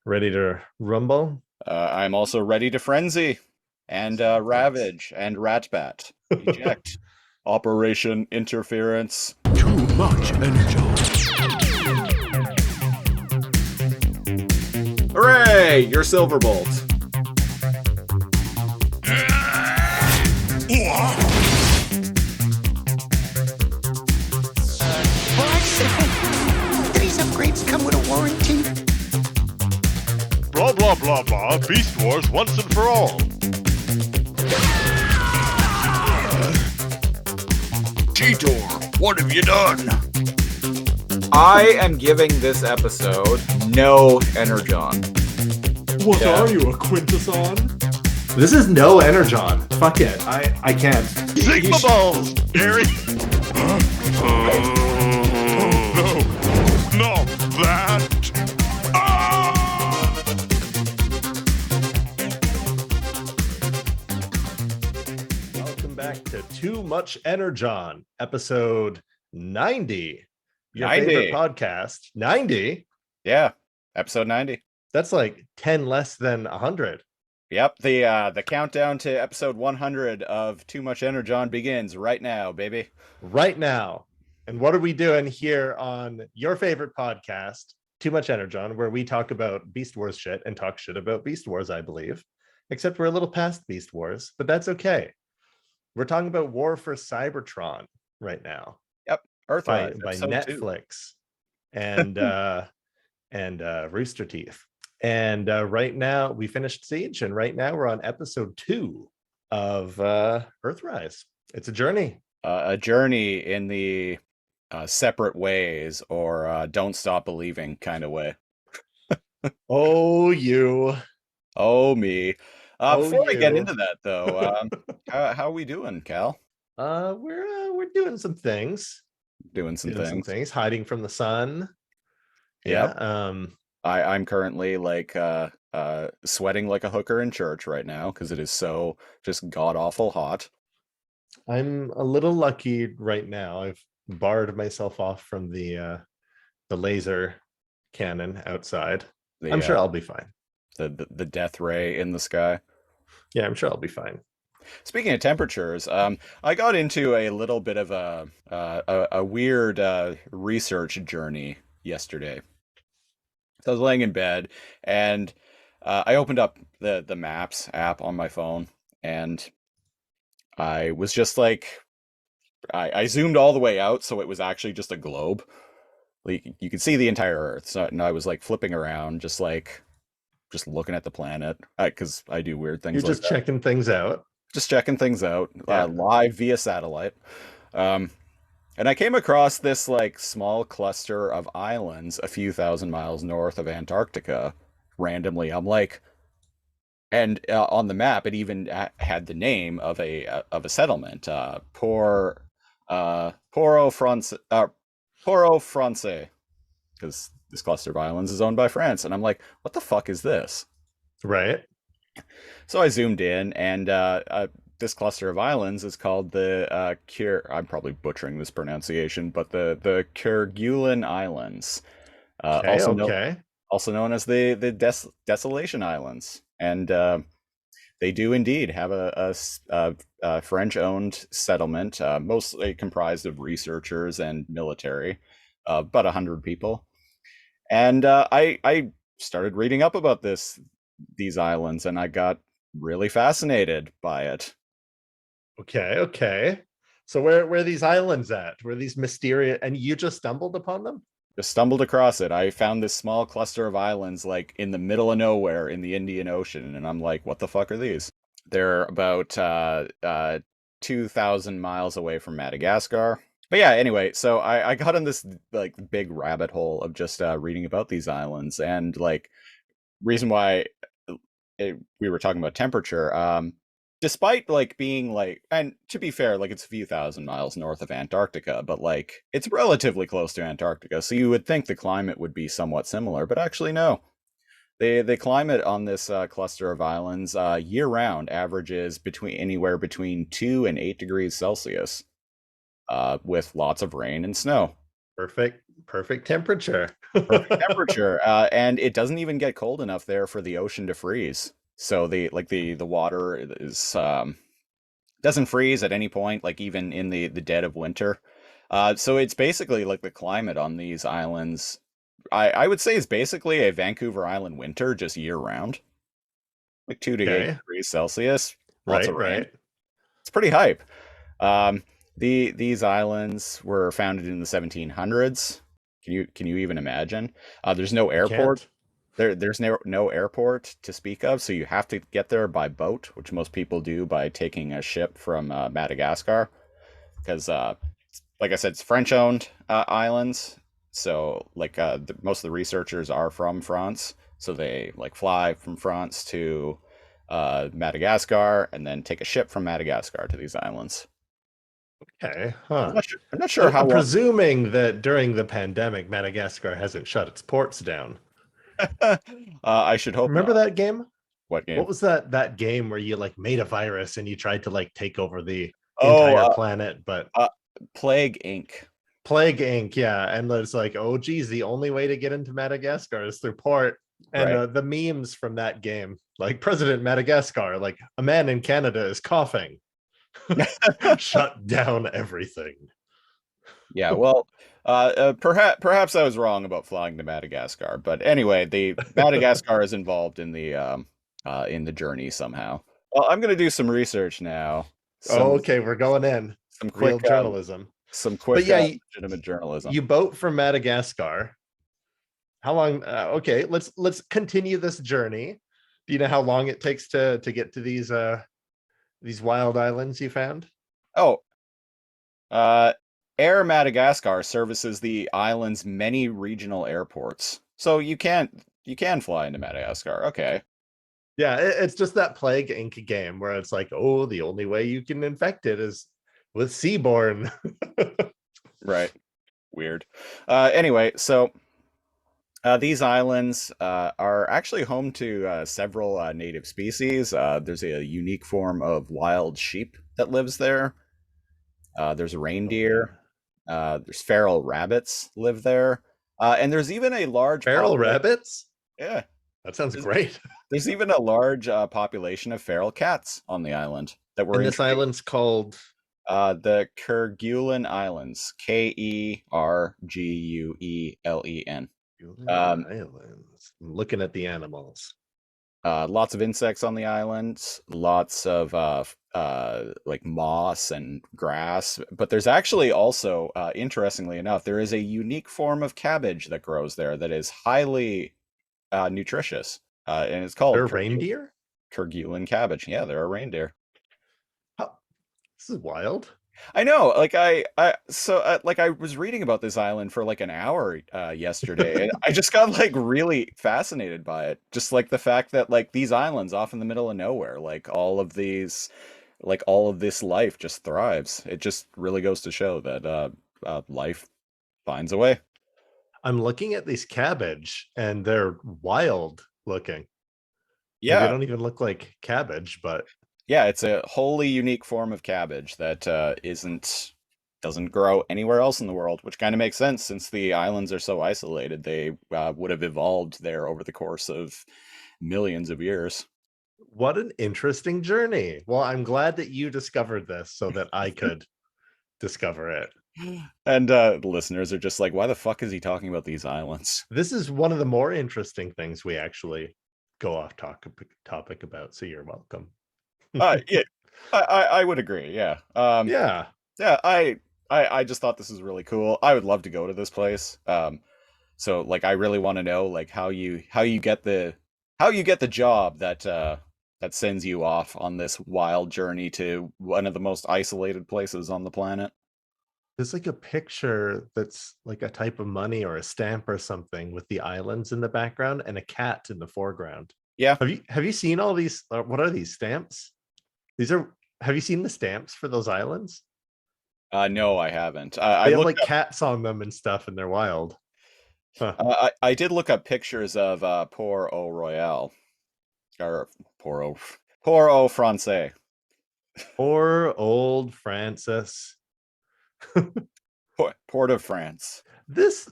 Ready to rumble? I'm also ready to frenzy and Thanks. ravage and ratbat. Eject. Operation interference. Too much energy. Hooray! You're Silverbolt. For our sake, these upgrades come with a warranty. Blah blah blah blah. Beast Wars once and for all. Titor, what have you done? I am giving this episode no Energon. What Yeah. are you, a Quintesson? This is no Energon. Fuck it. I can't. Sigma balls, Gary. No, not that. Ah! Welcome back to Too Much Energon, episode 90. Your 90. favorite podcast. 90? Yeah, episode 90. That's like 10 less than 100. Yep, the countdown to episode 100 of Too Much Energon begins right now, baby. Right now. And what are we doing here on your favorite podcast, Too Much Energon, where we talk about Beast Wars shit and talk shit about Beast Wars, I believe. Except we're a little past Beast Wars, but that's okay. We're talking about War for Cybertron right now Yep, by Earthrise, episode 2. Netflix and Rooster Teeth. And right now we finished Siege, and right now we're on episode 2 of Earthrise. It's a journey. A journey in the separate ways or don't stop believing kind of way. Oh, you. Oh, me. Oh, Before I get you. into that, though, how are we doing, Cal? We're doing some things. Doing some things. Hiding from the sun. Yep. Yeah. I'm currently like sweating like a hooker in church right now because it is so just god awful hot. I'm a little lucky right now. I've barred myself off from the laser cannon outside. I'm sure I'll be fine. The death ray in the sky. Yeah, I'm sure I'll be fine. Speaking of temperatures, I got into a little bit of a weird research journey yesterday. So I was laying in bed and I opened up the Maps app on my phone and I was just like, I zoomed all the way out so it was actually just a globe. Like you could see the entire Earth. So and I was like flipping around, just looking at the planet because I do weird things You're like just that. checking things out. Just checking things out Yeah. live via satellite. And I came across this like small cluster of islands a few thousand miles north of Antarctica randomly. I'm like, and on the map, it even had the name of a settlement, Poro France, because this cluster of islands is owned by France. And I'm like, what the fuck is this? Right. So I zoomed in, and this cluster of islands is called the I'm probably butchering this pronunciation, but the Kerguelen Islands, Okay. Okay. also known as the Desolation Islands, and they do indeed have a French-owned settlement, mostly comprised of researchers and military, about 100 people. And I started reading up about these islands, and I got really fascinated by it. Okay. Okay. So where are these islands at? Where are these mysterious? And you just stumbled upon them? Just stumbled across it. I found this small cluster of islands like in the middle of nowhere in the Indian Ocean, and I'm like, what the fuck are these? They're about 2,000 miles away from Madagascar. But yeah, anyway, so I got in this like big rabbit hole of just reading about these islands, and like reason why we were talking about temperature. Despite like being like, and to be fair, like it's a few thousand miles north of Antarctica, but like it's relatively close to Antarctica, so you would think the climate would be somewhat similar, but actually no. The climate on this cluster of islands year round averages anywhere between 2 and 8 degrees Celsius, with lots of rain and snow. Perfect. Perfect temperature. perfect temperature, and it doesn't even get cold enough there for the ocean to freeze. So the water is doesn't freeze at any point, like even in the dead of winter. So it's basically like the climate on these islands. I would say is basically a Vancouver Island winter, just year round, like 2 to 8 Okay. degrees Celsius, lots of Right, rain. right. It's pretty hype. Um, these islands were founded in the 1700s. Can you even imagine? There's no airport. Can't. There's no airport to speak of, so you have to get there by boat, which most people do by taking a ship from Madagascar, because like I said, it's French-owned islands. So like most of the researchers are from France, so they like fly from France to Madagascar and then take a ship from Madagascar to these islands. Okay. I'm Huh. not sure, I'm not sure how I'm long. presuming that during the pandemic, Madagascar hasn't shut its ports down. I should hope Remember not. that game? What game? What was that game where you like made a virus and you tried to like take over the Oh, entire planet, but uh, Plague Inc. Plague Inc. Yeah, and it's like, oh geez, the only way to get into Madagascar is through port. And Right. the memes from that game, like President Madagascar, like a man in Canada is coughing, shut down everything. Yeah, well, perhaps I was wrong about flying to Madagascar, but anyway, the Madagascar is involved in the journey somehow. Well, I'm gonna do some research now. Oh, Some okay, we're going in some real quick journalism. some But quick yeah, legitimate journalism. you boat from Madagascar. How long? Okay, let's continue this journey. Do you know how long it takes to get to these wild islands you found? Oh, uh, Air Madagascar services the island's many regional airports, so you can fly into Madagascar. Okay. Yeah, it's just that Plague Inc. game where it's like, oh, the only way you can infect it is with seaborne. Right. Weird. Anyway, so these islands are actually home to several native species. There's a unique form of wild sheep that lives there. There's Oh man, reindeer. There's feral rabbits live there. And there's even a large feral population. rabbits. Yeah, That sounds there's, great. there's even a large population of feral cats on the island that were And this introduced. island's called The Kerguelen Islands, Kerguelen. Um, Islands. I'm looking at the animals. Lots of insects on the island, lots of like moss and grass. But there's actually also, interestingly enough, there is a unique form of cabbage that grows there that is highly nutritious, and it's called They're reindeer. Kerguelen cabbage. Yeah, they're a reindeer. How, this is wild. I know, like like I was reading about this island for like an hour yesterday, and I just got like really fascinated by it. Just like the fact that like these islands off in the middle of nowhere, like all of this life just thrives. It just really goes to show that life finds a way. I'm looking at these cabbage and they're wild looking. Like, they Yeah, don't even look like cabbage, but yeah, it's a wholly unique form of cabbage that doesn't grow anywhere else in the world, which kind of makes sense since the islands are so isolated. They would have evolved there over the course of millions of years. what an interesting journey. Well, I'm glad that you discovered this so that I could discover it. And the listeners are just like, why the fuck is he talking about these islands? This is one of the more interesting things we actually go off topic about. So you're welcome. Yeah, I would agree. Yeah. Yeah. Yeah, I just thought this was really cool. I would love to go to this place. So like I really want to know like how you get the job that sends you off on this wild journey to one of the most isolated places on the planet. There's like a picture that's like a type of money or a stamp or something with the islands in the background and a cat in the foreground. Yeah. Have you seen all these? What are these stamps? Have you seen the stamps for those islands? No, I haven't. I They have looked like cats on them and stuff, and they're wild. Huh. I did look up pictures of Port au Royal or Port au Francais. Poor old Francis. Port of France. this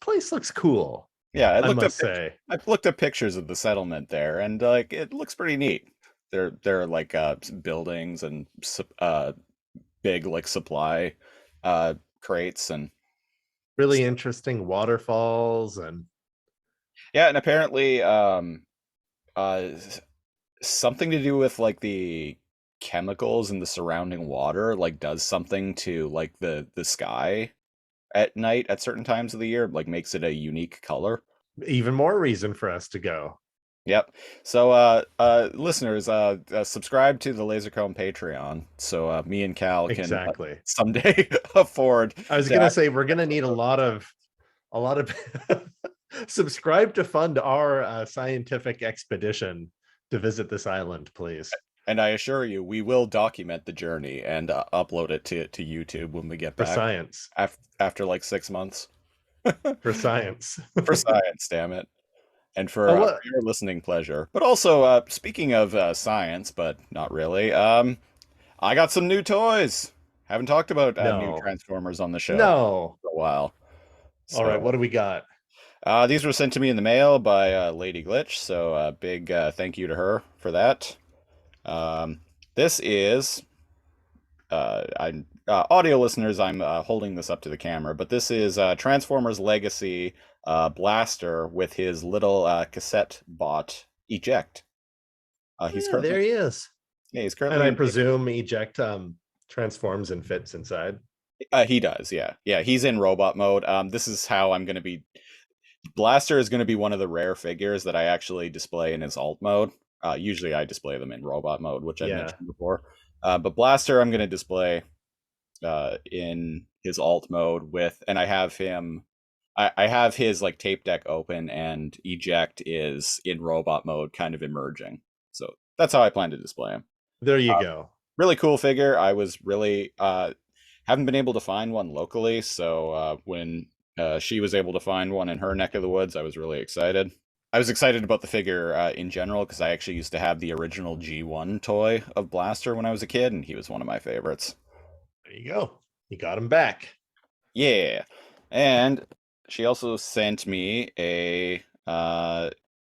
place looks cool. Yeah, I must say. I've looked at pictures of the settlement there, and like it looks pretty neat. There are like buildings and big like supply crates and Really interesting waterfalls and yeah, and apparently something to do with like the chemicals in the surrounding water like does something to like the sky at night at certain times of the year, like makes it a unique color. even more reason for us to go. Yep. So listeners, subscribe to the Lasercomb Patreon so me and Cal can Exactly. someday afford. I was gonna say we're gonna need a lot of subscribe to fund our scientific expedition to visit this island, please. And I assure you, we will document the journey and upload it to YouTube when we get For back science. after like 6 months. For science. For science, damn it. And for, Oh, for your listening pleasure. But also, speaking of science, but not really, I got some new toys. Haven't talked about new No. Transformers on the show No. for a while. All right, what do we got? These were sent to me in the mail by Lady Glitch, so big thank you to her for that. This is audio listeners, I'm holding this up to the camera, but this is Transformers Legacy Blaster with his little cassette bot Eject. He's currently, there he is. yeah, he's currently, And I presume Eject transforms and fits inside. he does, yeah, he's in robot mode. This is how I'm going to be. Blaster is going to be one of the rare figures that I actually display in his alt mode. Usually I display them in robot mode, which I mentioned before. But Blaster I'm going to display in his alt mode with, and I have him, I have his like tape deck open, and Eject is in robot mode kind of emerging. So that's how I plan to display him. There you go. Really cool figure. I was really, haven't been able to find one locally. So when she was able to find one in her neck of the woods, I was really excited. I was excited about the figure in general because I actually used to have the original G1 toy of Blaster when I was a kid, and he was one of my favorites. There you go. You got him back. Yeah. And she also sent me a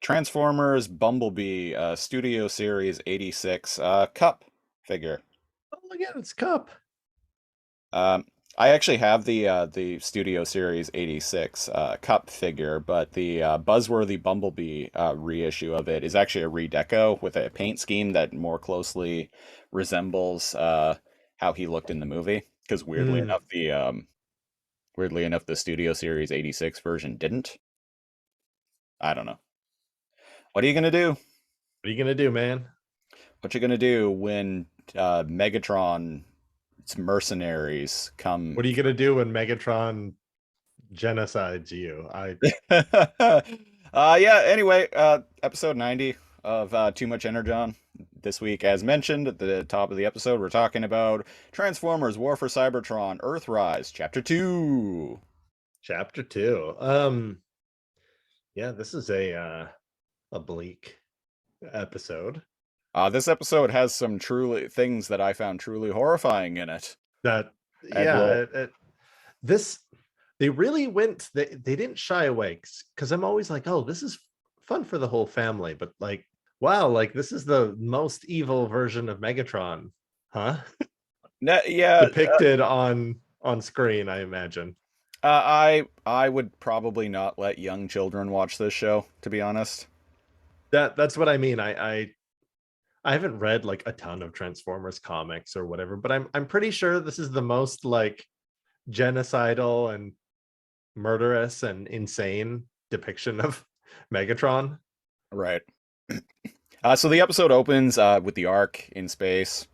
Transformers Bumblebee Studio Series 86 cup figure. Oh, look at its cup. I actually have the Studio Series 86 cup figure, but the Buzzworthy Bumblebee reissue of it is actually a redeco with a paint scheme that more closely resembles how he looked in the movie. Because weirdly enough, the Studio Series 86 version didn't. I don't know. What are you gonna do? What are you gonna do, man? What you gonna do when Megatron? It's mercenaries come. What are you gonna do when Megatron genocides you? Yeah, anyway, episode 90 of Too Much Energon. This week, as mentioned at the top of the episode, we're talking about Transformers War for Cybertron Earthrise, Chapter 2. Chapter 2. Yeah, this is a bleak episode. This episode has some truly things that I found truly horrifying in it. They really went. They didn't shy away because I'm always like, oh, this is fun for the whole family, but like, wow, like this is the most evil version of Megatron, huh? Yeah, depicted on screen, I imagine. I would probably not let young children watch this show, to be honest. That's what I mean. I haven't read like a ton of Transformers comics or whatever, but I'm pretty sure this is the most like genocidal and murderous and insane depiction of Megatron. Right. So the episode opens with the Ark in space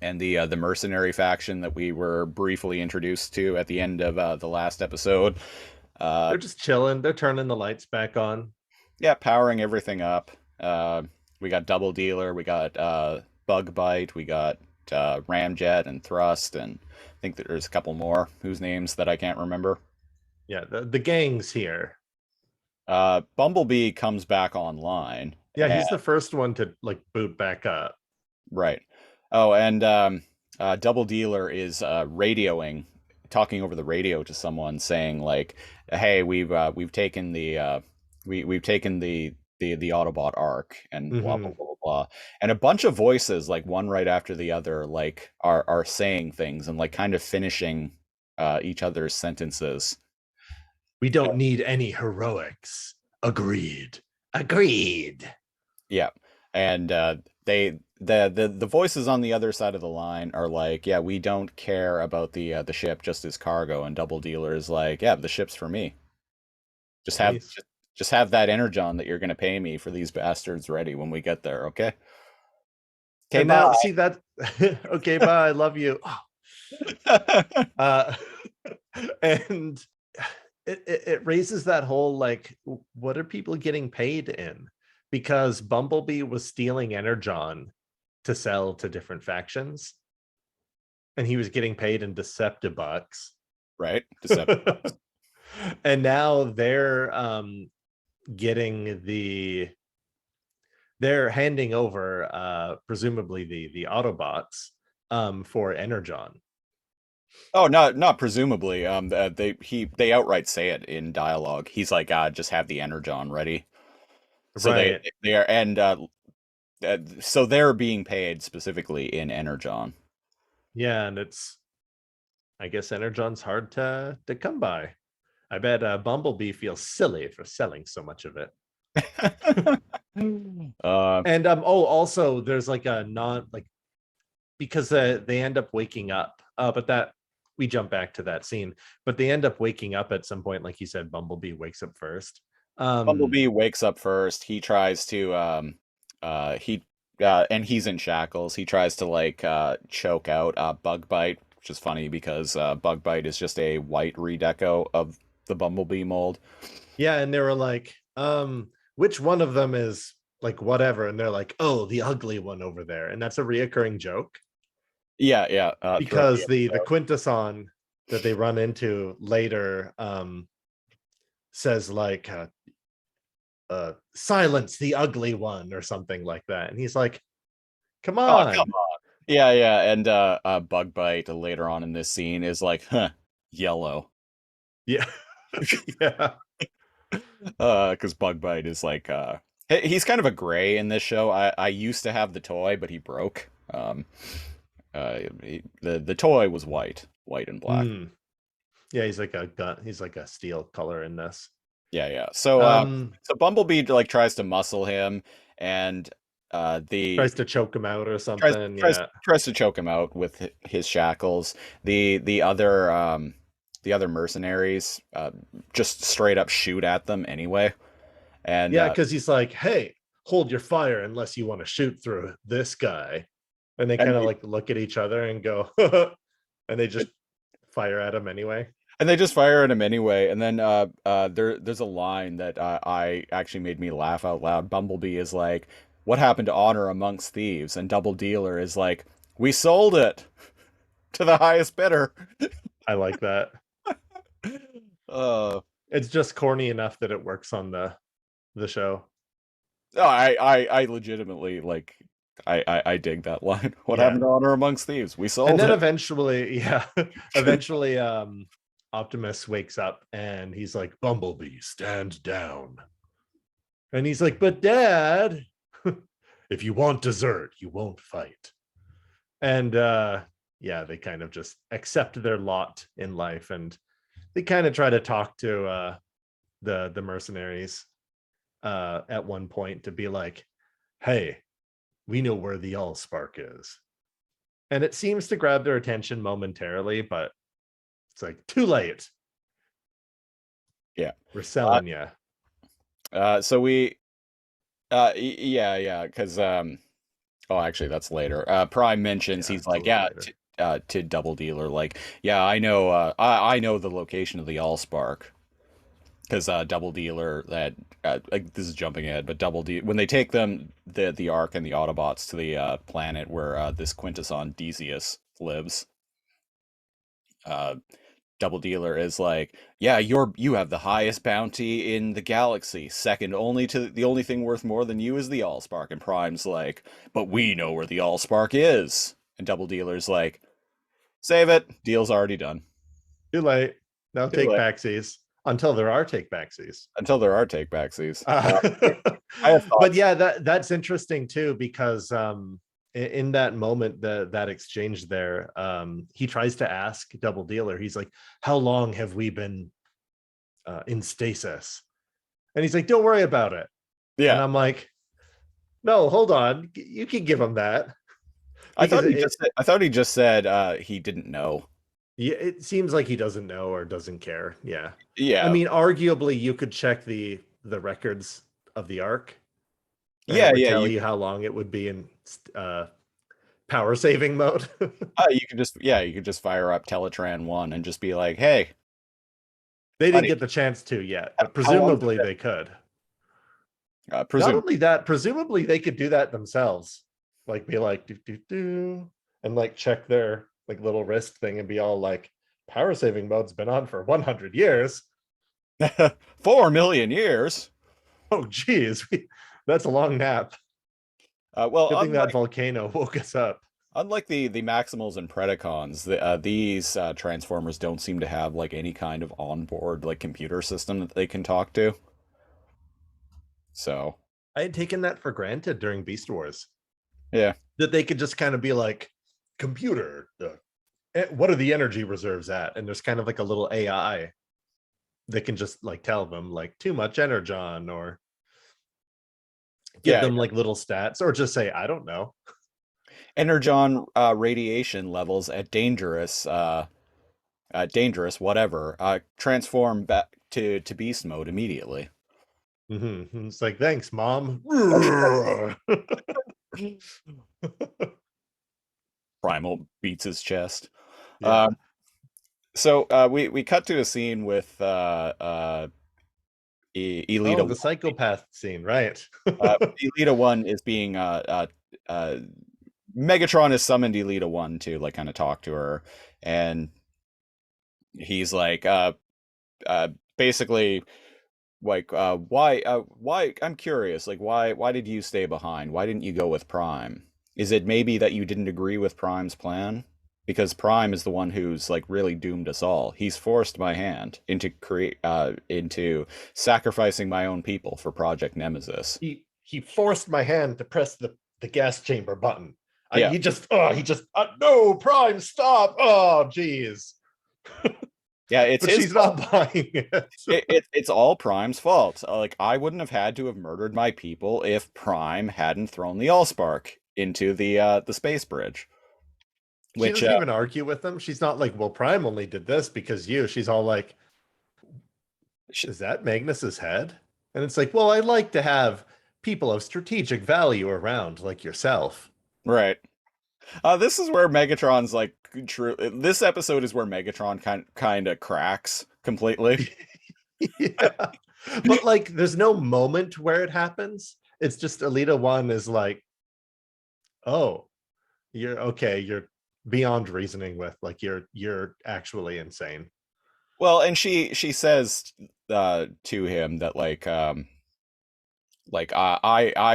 and the Mercenary Faction that we were briefly introduced to at the end of the last episode. They're just chilling. They're turning the lights back on. Yeah, powering everything up. We got Double Dealer, we got Bug Bite, we got Ramjet and Thrust, and I think there's a couple more whose names that I can't remember. Yeah, the gang's here. Bumblebee comes back online. Yeah, he's the first one to like boot back up. Right. Oh, and Double Dealer is radioing talking over the radio to someone saying like, "Hey, we've taken we've taken the Autobot arc and blah blah Mhm. blah blah blah," and a bunch of voices like one right after the other like are saying things and like kind of finishing each other's sentences. We don't need any heroics. Agreed. Agreed. Yeah, and the voices on the other side of the line are like, "Yeah, we don't care about the ship, just as cargo." And Double Dealer is like, "Yeah, the ship's for me. Just have Nice. just have that energon that you're gonna pay me for these bastards ready when we get there, okay?" Okay, And now see that. Okay, bye. I love you. bye. Uh, and it raises that whole like, what are people getting paid in? Because Bumblebee was stealing Energon to sell to different factions, and he was getting paid in Deceptibucks. Right? Deception. And now they're getting they're handing over presumably the Autobots for Energon. Oh, not presumably. They outright say it in dialogue. He's like, just have the energon ready. So Right. they are, and so they're being paid specifically in energon. Yeah, and it's, I guess Energon's hard to come by. I bet Bumblebee feels silly for selling so much of it. And also there's like a non like, because they end up waking up. But that we jump back to that scene, but they end up waking up at some point. Like you said, Bumblebee wakes up first. Bumblebee wakes up first. He tries to he and he's in shackles. He tries to like choke out Bug Bite, which is funny because Bug Bite is just a white redeco of the Bumblebee mold. Yeah, and they were like, which one of them is like whatever? And they're like, oh, the ugly one over there. And that's a reoccurring joke. Yeah, yeah. Because the Quintesson that they run into later says like silence the ugly one or something like that. And he's like, come on. Oh, come on. Yeah, yeah. And Bug Bite later on in this scene is like, huh, yellow. Yeah. Yeah. Because Bug Bite is like he's kind of a gray in this show. I used to have the toy, but he broke. The toy was white and black. Yeah, he's like a gun. He's like a steel color in this. Yeah, yeah. So so Bumblebee like tries to muscle him, and tries to choke him out or something. Tries to choke him out with his shackles. The other mercenaries just straight up shoot at them anyway. And yeah, because he's like, hey, hold your fire unless you want to shoot through this guy. And they kind of like look at each other and go, and they just fire at him anyway. And they just fire at him anyway. And then there's a line that I actually made me laugh out loud. Bumblebee is like, what happened to honor amongst thieves? And Double Dealer is like, we sold it to the highest bidder. I like that. It's just corny enough that it works on the show. No, I legitimately like I dig that line. What happened to honor amongst thieves? We sold it. And then eventually Optimus wakes up and he's like, Bumblebee, stand down. And he's like, but Dad, if you want dessert, you won't fight. And yeah, they kind of just accept their lot in life, and they kind of try to talk to the mercenaries at one point to be like, hey, we know where the Allspark is. And it seems to grab their attention momentarily, but it's like too late. Yeah, we're selling you. So we yeah, because oh, actually that's later. Prime mentions he's like, yeah, to Double Dealer, like, yeah, I know I know the location of the Allspark. Because Double Dealer, that like, this is jumping ahead, but Double Dealer, when they take them, the Ark and the Autobots to the planet where this Quintesson Decius lives, Double Dealer is like, yeah, you have the highest bounty in the galaxy, second only to the only thing worth more than you is the Allspark. And Prime's like, but we know where the Allspark is. And Double Dealer's like, save it, deal's already done. Too late. Now Too take late. backsies until there are take backsies. Until there are take backsies. I have But thoughts. yeah, that's interesting too, because in that moment, that exchange there, he tries to ask Double Dealer, he's like, how long have we been in stasis? And he's like, don't worry about it. And Yeah, I'm like, no, hold on, you can give him that. I thought Because he just said he didn't know. yeah, it seems like he doesn't know or doesn't care. Yeah. I Yeah, mean, arguably you could check the records of the arc, and it yeah, would yeah. tell you how long it would be in power saving mode. You could just fire up Teletran 1 and just be like, hey, They didn't buddy, get the chance to yet, but how long has it presumably been? they could. Not Presume. only that, presumably they could do that themselves. Like be like do do do, and like check their like little wrist thing and be all like, power saving mode's been on for 100 years. 4 million years. Oh geez, that's a long nap. Well, Good thing that volcano woke us up. unlike the Maximals and Predacons, these Transformers don't seem to have like any kind of onboard like computer system that they can talk to. So I had taken that for granted during Beast Wars, yeah, that they could just kind of be like, computer, what are the energy reserves at? And there's kind of like a little AI that can just like tell them like too much Energon, or give yeah. them like little stats, or just say, I don't know. Energon radiation levels at dangerous whatever transform back to beast mode immediately. It's like, thanks, mom. Primal beats his chest. Yeah. So we cut to a scene with Elita. Oh, the psychopath scene, right? Elita 1 is being Megatron has summoned Elita 1 to like kind of talk to her, and he's like basically like why I'm curious, like why did you stay behind? Why didn't you go with Prime? Is it maybe that you didn't agree with Prime's plan? Because Prime is the one who's like really doomed us all. He's forced my hand into sacrificing my own people for Project Nemesis. He forced my hand to press the gas chamber button. Yeah. He just no, Prime, stop. Oh geez. Yeah, it's but his she's fault. not buying it. It's all Prime's fault. Like, I wouldn't have had to have murdered my people if Prime hadn't thrown the Allspark into the space bridge. She doesn't even argue with them. She's not like, well, Prime only did this because you. She's all like, is that Magnus's head? And it's like, well, I like to have people of strategic value around, like yourself. Right. This is where Megatron's like true. This episode is where Megatron kind of cracks completely. Yeah. But like, there's no moment where it happens. It's just Elita 1 is like, oh, you're okay. You're beyond reasoning with, like, you're actually insane. Well, and she says to him that like I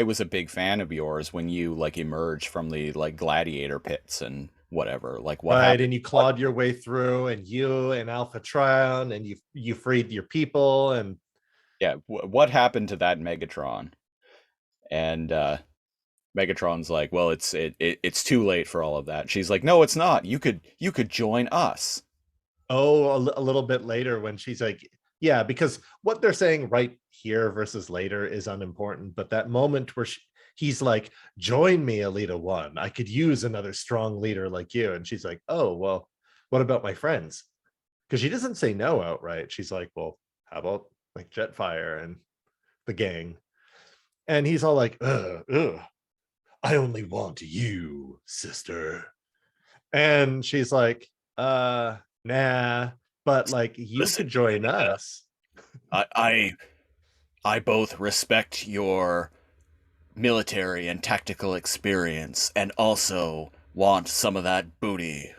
was a big fan of yours when you like emerged from the like gladiator pits and whatever. Like what right, happened? and you clawed your way through, and you and Alpha Trion, and you freed your people, and Yeah, what happened to that Megatron? And Megatron's like, well, it's too late for all of that. She's like, no, it's not. You could join us. oh, a little bit later when she's like, yeah, because what they're saying right here versus later is unimportant, but that moment where he's like, join me, Elita 1, I could use another strong leader like you, and she's like, oh, well, what about my friends? Because she doesn't say no outright. She's like, well, how about like Jetfire and the gang? And he's all like, ugh, I only want you, sister. And she's like, nah, but like, you Listen, could join us. I both respect your military and tactical experience and also want some of that booty.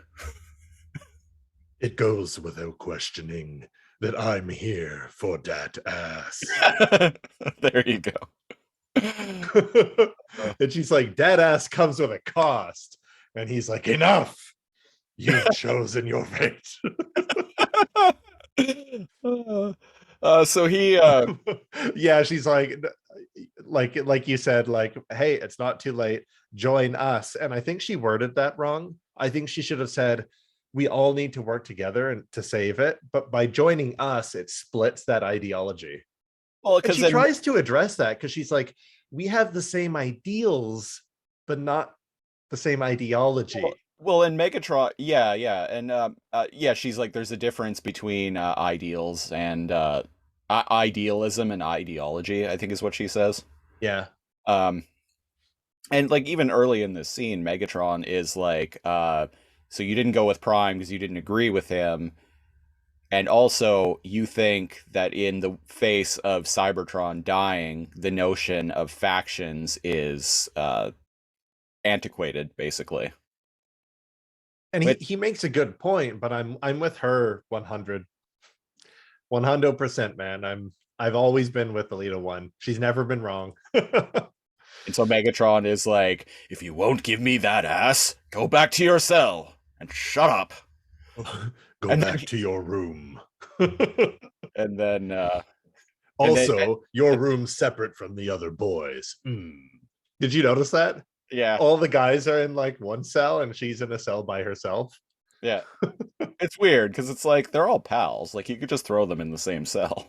It goes without questioning that I'm here for that ass. There you go. And she's like, that ass comes with a cost. And he's like, enough. You've chosen your fate. So he Yeah, she's like you said, like, hey, it's not too late, join us. And I think she worded that wrong. I think she should have said, we all need to work together and to save it, but by joining us, it splits that ideology. well And because she then tries to address that because she's like, we have the same ideals, but not the same ideology. well in Megatron, yeah, and yeah, she's like, there's a difference between ideals and idealism and ideology, I think is what she says. Yeah. Um, and like even early in this scene, Megatron is like, so you didn't go with Prime because you didn't agree with him, and also you think that in the face of Cybertron dying, the notion of factions is antiquated, basically. And Which, he makes a good point, but I'm with her 100%, man. I've always been with Alita 1. She's never been wrong. and so Megatron is like, if you won't give me that ass, go back to your cell and shut up. Go And back then, to your room. and then Also, your room's separate from the other boys. Did you notice that? yeah, All the guys are in like one cell and she's in a cell by herself. yeah. It's weird because it's like they're all pals. Like you could just throw them in the same cell.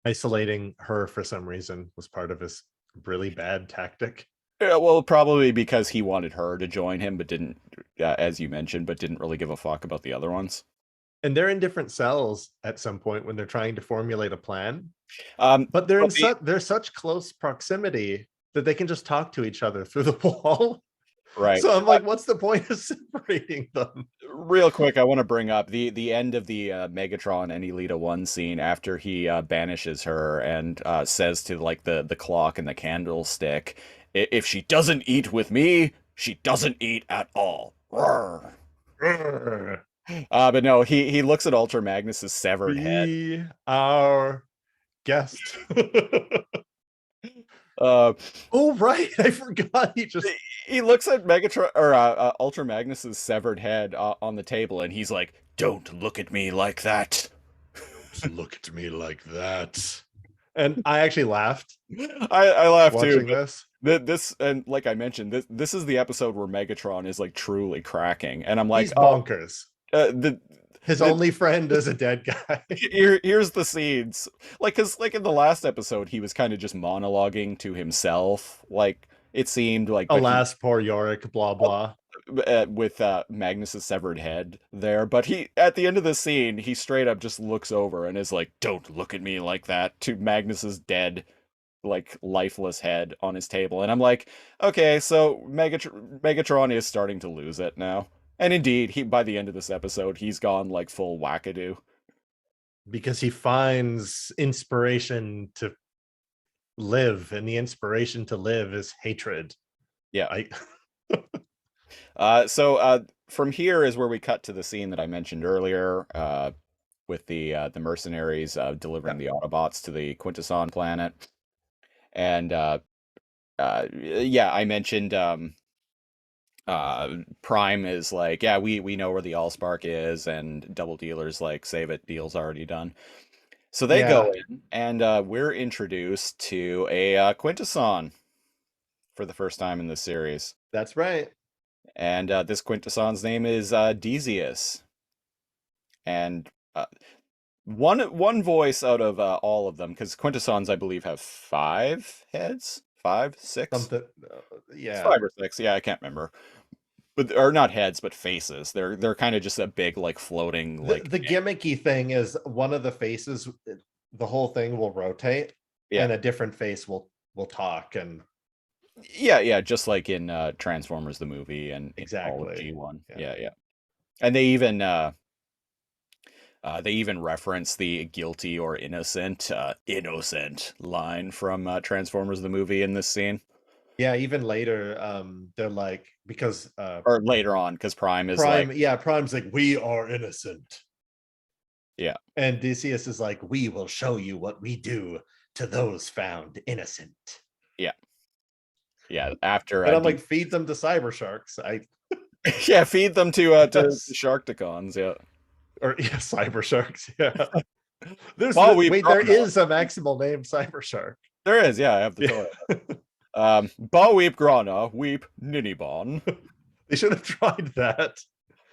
Isolating her for some reason was part of his really bad tactic. Yeah, well, probably because he wanted her to join him, but didn't, as you mentioned, but didn't really give a fuck about the other ones. And they're in different cells at some point when they're trying to formulate a plan. But But they're such close proximity that they can just talk to each other through the wall. right. So I'm like, what's the point of separating them? Real quick, I want to bring up the end of the Megatron and Elita 1 scene after he banishes her and says to like the clock and the candlestick, if she doesn't eat with me, she doesn't eat at all. Roar. But no, he looks at Ultra Magnus's severed head. Be our guest. Oh right, I forgot. He looks at Megatron or Ultra Magnus's severed head on the table, and he's like, "Don't look at me like that." Look at me like that. And I actually laughed. I laughed watching too. This. This and like I mentioned, this is the episode where Megatron is like truly cracking, and I'm like, He's bonkers. His the- only friend is a dead guy. here's the scenes, like, because like in the last episode he was kind of just monologuing to himself, like it seemed like, but Alas, poor Yorick, blah blah. with Magnus's severed head there, but he at the end of the scene he straight up just looks over and is like, "Don't look at me like that," to Magnus's dead, like lifeless head on his table, and I'm like, okay, so Megatron is starting to lose it now. And indeed, he by the end of this episode, he's gone like full wackadoo. Because he finds inspiration to live, and the inspiration to live is hatred. Yeah. So from here is where we cut to the scene that I mentioned earlier, with the mercenaries delivering the Autobots to the Quintesson planet. And yeah, I mentioned Prime is like, yeah, we know where the Allspark is, and Double Dealer's like, save it, deal's already done. So they go in, and we're introduced to a Quintesson for the first time in this series. That's right. And this Quintesson's name is Decius. And one voice out of all of them, because Quintessons, I believe, have 5 heads, 5, 6, Something, yeah, 5 or 6. Yeah, I can't remember. But or not heads, but faces. They're kind of just a big like floating like. The gimmicky thing is one of the faces, the whole thing will rotate, and a different face will talk. And yeah, just like in Transformers the movie and exactly G1. Yeah. And they even reference the guilty or innocent line from Transformers the movie in this scene. Yeah, even later, they're like, because or later on, because Prime's like, we are innocent. Yeah. And Decius is like, we will show you what we do to those found innocent. Yeah, after and I'm like, feed them to cyber sharks. yeah, feed them to Sharkticons. Yeah. Or yeah, cyber sharks. Yeah. There's Ball Weep wait, there Grana. is a maximal name cyber shark. There is, yeah, I have the Yeah. toy. Ball Weep Grana, Weep Ninibon. They should have tried that.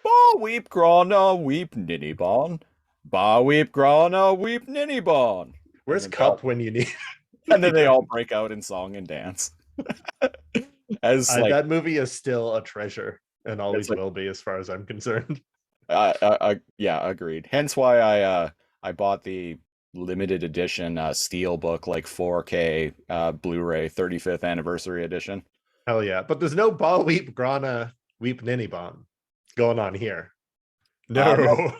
Ball Weep Grana, Weep Ninibon. Ball Weep Grana, Weep Ninibon. Where's And then Cup when you need? And then they all break out in song and dance. As like, that movie is still a treasure and always like- will be, as far as I'm concerned. yeah, agreed. Hence why I bought the limited edition Steelbook, like 4K Blu-ray 35th anniversary edition. Hell yeah! But there's no Ball Weep Grana Weep Ninibon going on here. No.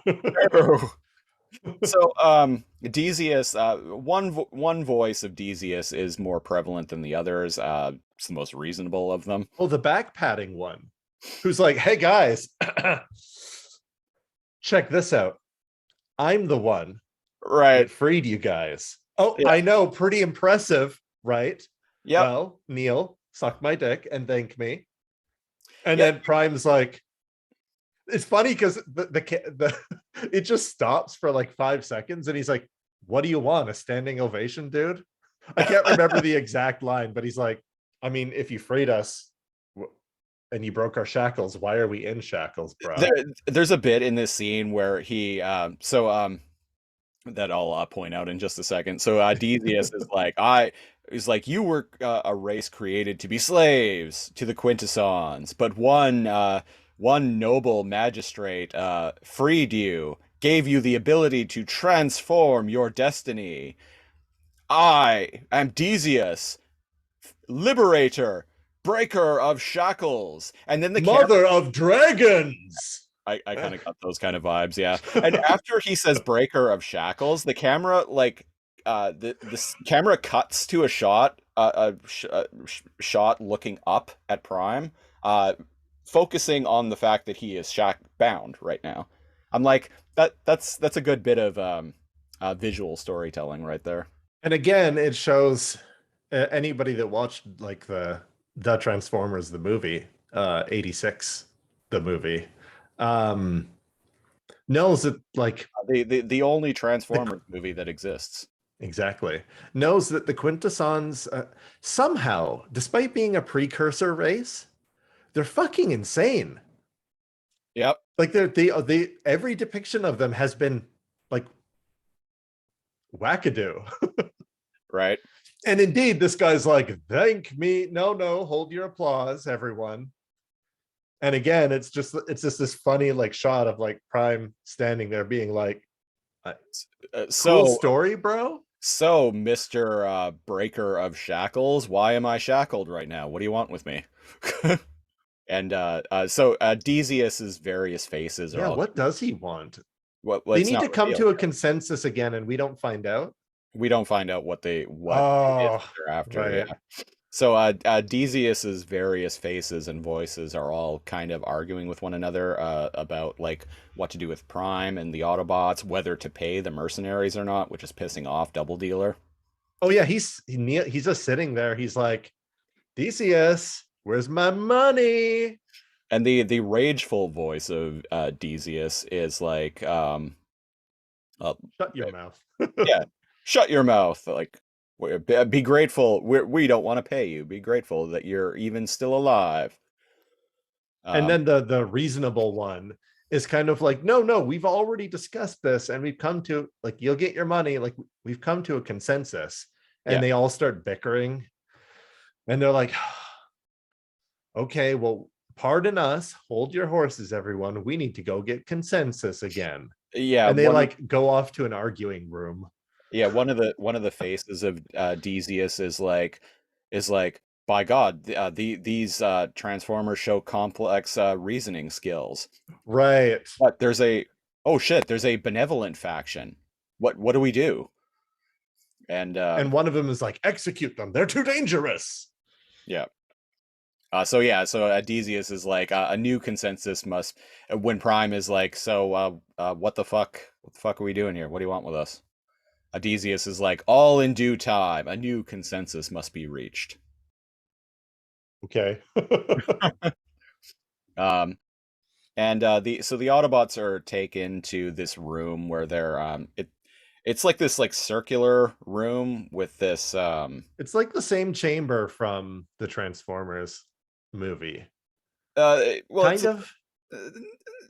So Decius, one voice of Decius is more prevalent than the others. It's the most reasonable of them. Oh, the back patting one, who's like, "Hey guys, check this out. I'm the one Right. that freed you guys." Oh, Yeah. I know, pretty impressive, right? Yep. Well, Neil, suck my dick and thank me. And Yeah. then Prime's like, it's funny because the it just stops for like 5 seconds, and he's like, "What do you want? A standing ovation, dude?" I can't remember the exact line, but he's like, "I mean, if you freed us and you broke our shackles, why are we in shackles, bro?" There's a bit in this scene where he that I'll point out in just a second. So Decius is like, you were a race created to be slaves to the Quintessons, but one noble magistrate freed you, gave you the ability to transform your destiny. I am Decius, liberator, breaker of shackles. And then the Mother of dragons. I kind of got those kind of vibes, yeah. And after he says breaker of shackles, the camera the camera cuts to a shot shot looking up at Prime, focusing on the fact that he is shack bound right now. I'm like, that's a good bit of visual storytelling right there. And again, it shows anybody that watched like the Transformers the movie, 86, the movie, knows that like The only Transformers movie that exists. exactly knows that the Quintessons somehow, despite being a precursor race, they're fucking insane. Yep. Like they every depiction of them has been like wackadoo. Right. And indeed, this guy's like, "Thank me." No, hold your applause, everyone. And again, it's just this funny like shot of like Prime standing there being like, So "Cool story, bro." So, Mr. Breaker of Shackles, why am I shackled right now? What do you want with me? And so Decius's various faces are Yeah, all, what does he want? what They need to come to a consensus again, and we don't find out. we don't find out what it is Oh, they're after. right. Yeah. So Decius's various faces and voices are all kind of arguing with one another about like what to do with Prime and the Autobots, whether to pay the mercenaries or not, which is pissing off Double Dealer. Oh yeah, he's just sitting there. He's like, "Decius, where's my money?" And the rageful voice of Decius is like, Shut your mouth. yeah, shut your mouth. Like, be grateful. We don't want to pay you. Be grateful that you're even still alive. And then the reasonable one is kind of like, no, we've already discussed this, and we've come to like, you'll get your money. Like, we've come to a consensus. And Yeah. they all start bickering, and they're like, "Okay, well, pardon us. Hold your horses, everyone. We need to go get consensus again." Yeah, And they like go off to an arguing room. yeah. One of the faces of Decius is like, by God, these Transformers show complex reasoning skills. Right. But there's a benevolent faction. What do we do? And one of them is like, "Execute them. They're too dangerous." yeah. So Decius is like, a new consensus must. When Prime is like, so what the fuck? What the fuck are we doing here? What do you want with us? Decius is like, all in due time, a new consensus must be reached. Okay. And the Autobots are taken to this room where it's like this like circular room with this It's like the same chamber from the Transformers movie. well, Kind of. uh,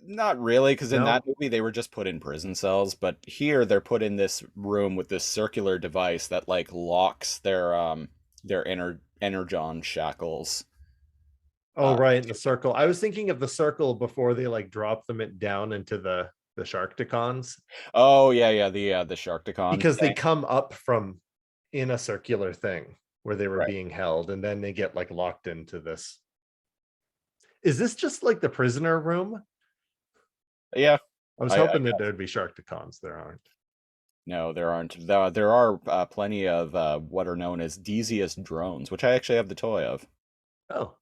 not really, because in No. that movie they were just put in prison cells, but here they're put in this room with this circular device that like locks their energon shackles. Oh, right, in the circle. I was thinking of the circle before they like drop them down into the Sharkticons, Oh yeah, the Sharkticon because they thing. come up from in a circular thing where they were Right. being held, and then they get like locked into this. Is this just like the prisoner room? Yeah. I was I hoping that there'd be Sharkticons. There aren't. No, there aren't. There are plenty of what are known as Dezius drones, which I actually have the toy of. Oh,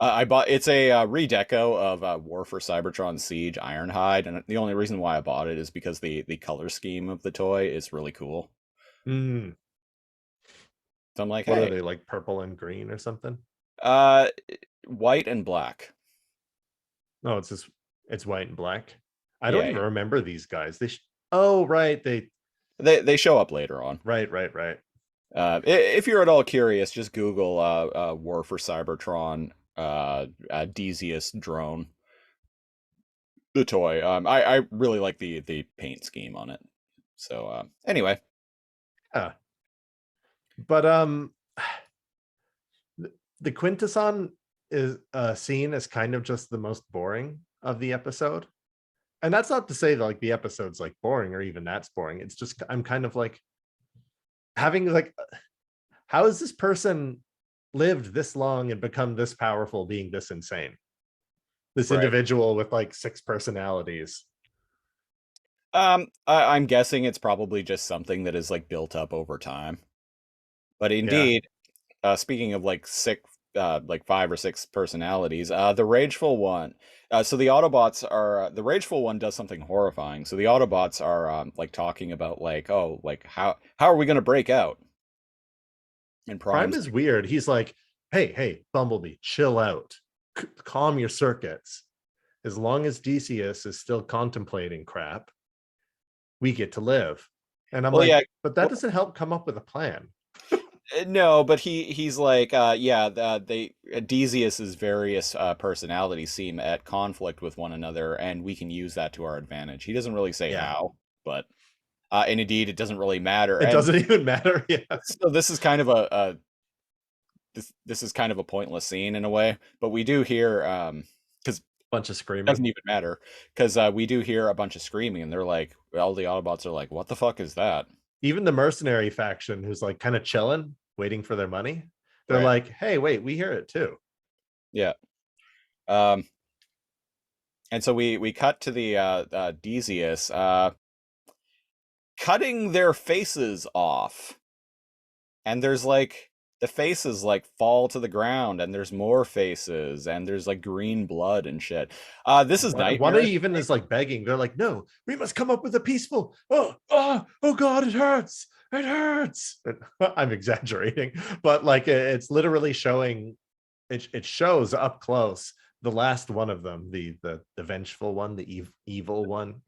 I bought it's a redeco of War for Cybertron Siege Ironhide, and the only reason why I bought it is because the color scheme of the toy is really cool. hmm. So I'm like, What are hey, they, like purple and green or something? uh, white and black. No, it's white and black. I don't Yeah, even remember these guys. Oh, right. they show up later on. Right. If you're at all curious, just Google War for Cybertron Dezius drone, the toy. I really like the paint scheme on it. So anyway, Yeah. But the Quintesson is scene is kind of just the most boring of the episode. And that's not to say that like the episode's like boring or even that's boring. It's just I'm kind of like having like, how has this person lived this long and become this powerful being this insane? This Right. individual with like 6 personalities. I'm guessing it's probably just something that is like built up over time. But indeed, speaking of like like 5 or 6 personalities, the Rageful one. So the Autobots are the Rageful one does something horrifying. So the Autobots are like talking about like, oh, like how are we going to break out? And Prime Prime's is weird. He's like, hey, Bumblebee, chill out. Calm your circuits. As long as Decius is still contemplating crap, we get to live. And I'm well, like, yeah, but that doesn't help come up with a plan. no, but he's like, yeah, Decius's various personalities seem at conflict with one another, and we can use that to our advantage. He doesn't really say Yeah. how, but and indeed, it doesn't really matter. It And doesn't even matter. Yeah. so this is kind of this is kind of a pointless scene in a way, but we do hear because Bunch of it screaming. doesn't even matter because we do hear a bunch of screaming, and they're like, all the Autobots are like, what the fuck is that? Even the mercenary faction, who's like kind of chilling, waiting for their money. They're Right. like, hey, wait, we hear it too. Yeah. And so we cut to the Decius cutting their faces off, and there's like the faces like fall to the ground, and there's more faces, and there's like green blood and shit. This is One nightmarish. even is like begging. They're like, no, we must come up with a peaceful. Oh God, it hurts. It hurts. I'm exaggerating, but like it's literally showing. It shows up close the last one of them, the vengeful one, the evil one,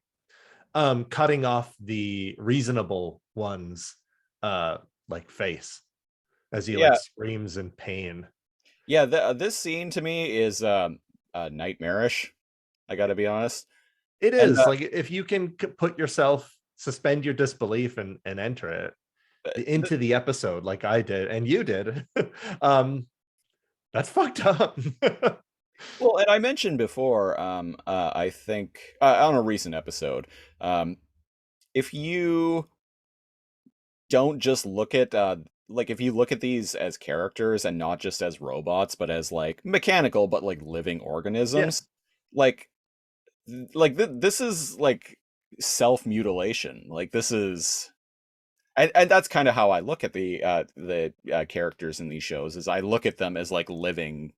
cutting off the reasonable one's like face as he like screams in pain. Yeah, this scene to me is nightmarish. I got to be honest. It And, is like if you can put yourself, suspend your disbelief and enter it into the episode like I did and you did. That's fucked up. well, and I mentioned before, I think on a recent episode, if you don't just look at like if you look at these as characters and not just as robots, but as like mechanical, but like living organisms, like this is like self-mutilation. Like this is, and that's kind of how I look at the characters in these shows. Is I look at them as like living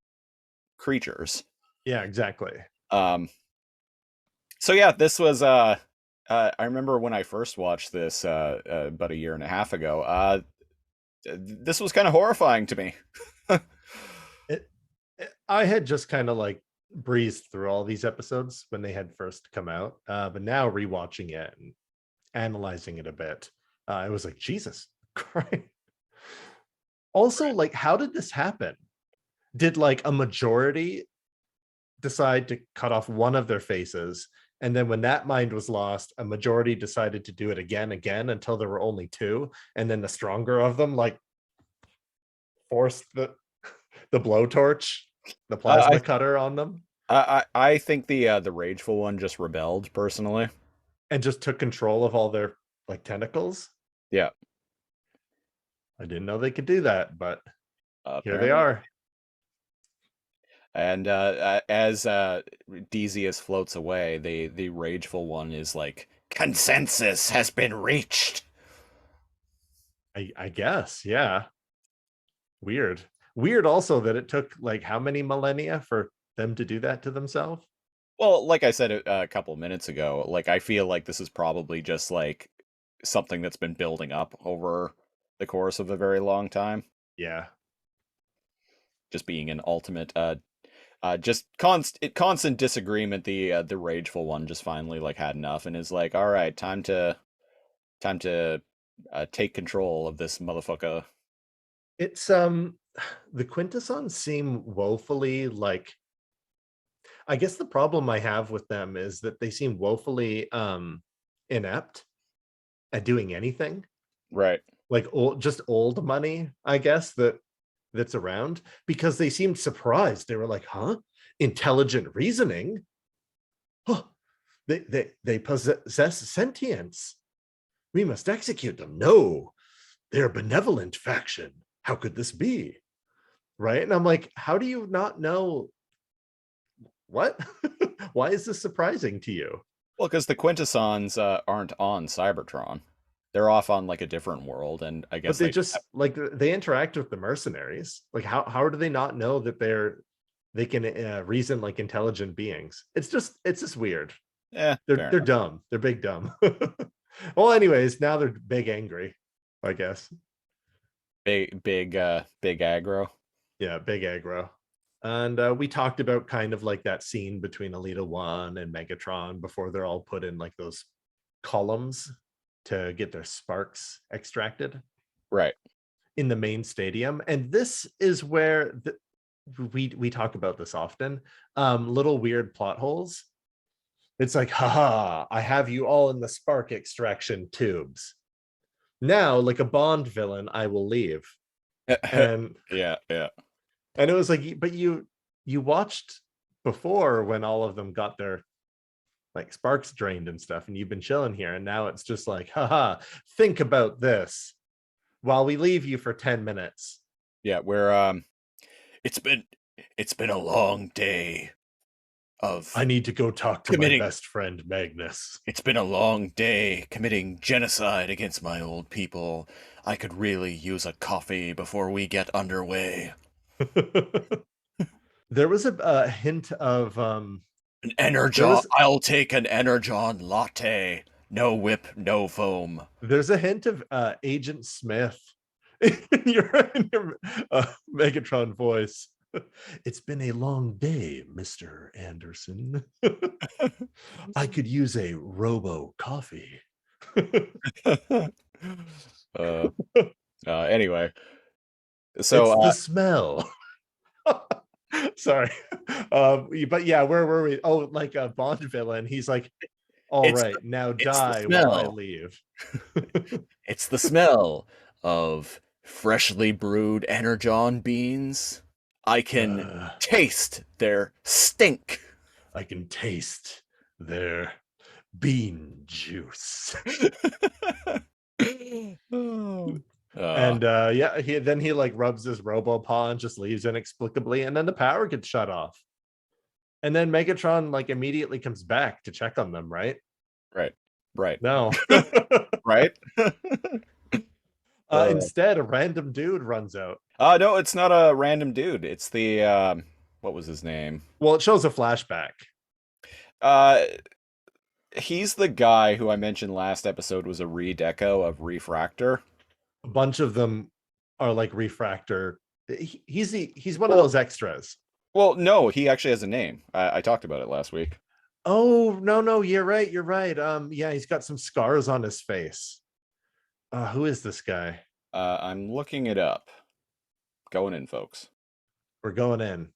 creatures. Yeah, exactly. So yeah, this was I remember when I first watched this about a year and a half ago. This was kind of horrifying to me. I had just kind of like breezed through all these episodes when they had first come out, but now rewatching it and analyzing it a bit, I was like, Jesus Christ. Also, like, how did this happen? Did like a majority decide to cut off one of their faces, and then when that mind was lost, a majority decided to do it again until there were only two, and then the stronger of them like forced the blowtorch, the plasma cutter on them, I think the rageful one just rebelled personally. and just took control of all their like tentacles. Yeah. I didn't know they could do that, but here they Apparently. are. And as Decius floats away, the rageful one is like, consensus has been reached. I guess, yeah. Weird also that it took like how many millennia for them to do that to themselves. Well, like I said a couple minutes ago, like I feel like this is probably just like something that's been building up over the course of a very long time. Yeah. Just being an ultimate just constant disagreement. The rageful one just finally like had enough and is like, all right, time to take control of this motherfucker. It's the Quintesson seem woefully like, I guess the problem I have with them is that they seem woefully inept at doing anything. Right. Like old money, I guess, that's around, because they seemed surprised. They were like, huh? Intelligent reasoning? Huh. They possess sentience. We must execute them. No, they're a benevolent faction. How could this be? Right? And I'm like, how do you not know? What? Why is this surprising to you? Well, because the Quintessons aren't on Cybertron. They're off on like a different world, and I guess But they just like they interact with the mercenaries. Like how do they not know that they can reason like intelligent beings? It's just weird. Yeah, they're dumb. They're big dumb. Well, anyways, now they're big angry, I guess. Big aggro. Yeah, big aggro. And we talked about kind of like that scene between Elita 1 and Megatron before they're all put in like those columns to get their sparks extracted. Right. In the main stadium. And this is where we talk about this often. Little weird plot holes. It's like, haha, I have you all in the spark extraction tubes. Now, like a Bond villain, I will leave. And yeah. And it was like, but you watched before when all of them got their like sparks drained and stuff, and you've been chilling here, and now it's just like, haha, think about this while we leave you for 10 minutes. Yeah, where it's been a long day of I need to go talk to my best friend Magnus. It's been a long day committing genocide against my old people. I could really use a coffee before we get underway. There was a hint of an Energon. I'll take an Energon latte. No whip, no foam. There's a hint of Agent Smith in your Megatron voice. It's been a long day, Mr. Anderson. I could use a robo coffee. Anyway, so it's the smell. Sorry. But yeah, where were we? Oh, like a Bond villain. He's like, all right, now die while I leave. It's the smell of freshly brewed Energon beans. I can taste their stink. I can taste their bean juice. And yeah, he like rubs his robo paw and just leaves inexplicably, and then the power gets shut off. And then Megatron like immediately comes back to check on them, right? Right. No. Right? Instead, a random dude runs out. No, it's not a random dude. It's the what was his name? Well, it shows a flashback. He's the guy who I mentioned last episode was a redeco of Refractor. A bunch of them are like Refractor. He's one of those extras. Well, no, he actually has a name. I talked about it last week. Oh, no, you're right. Yeah, he's got some scars on his face. Who is this guy? I'm looking it up. Going in, folks. We're going in.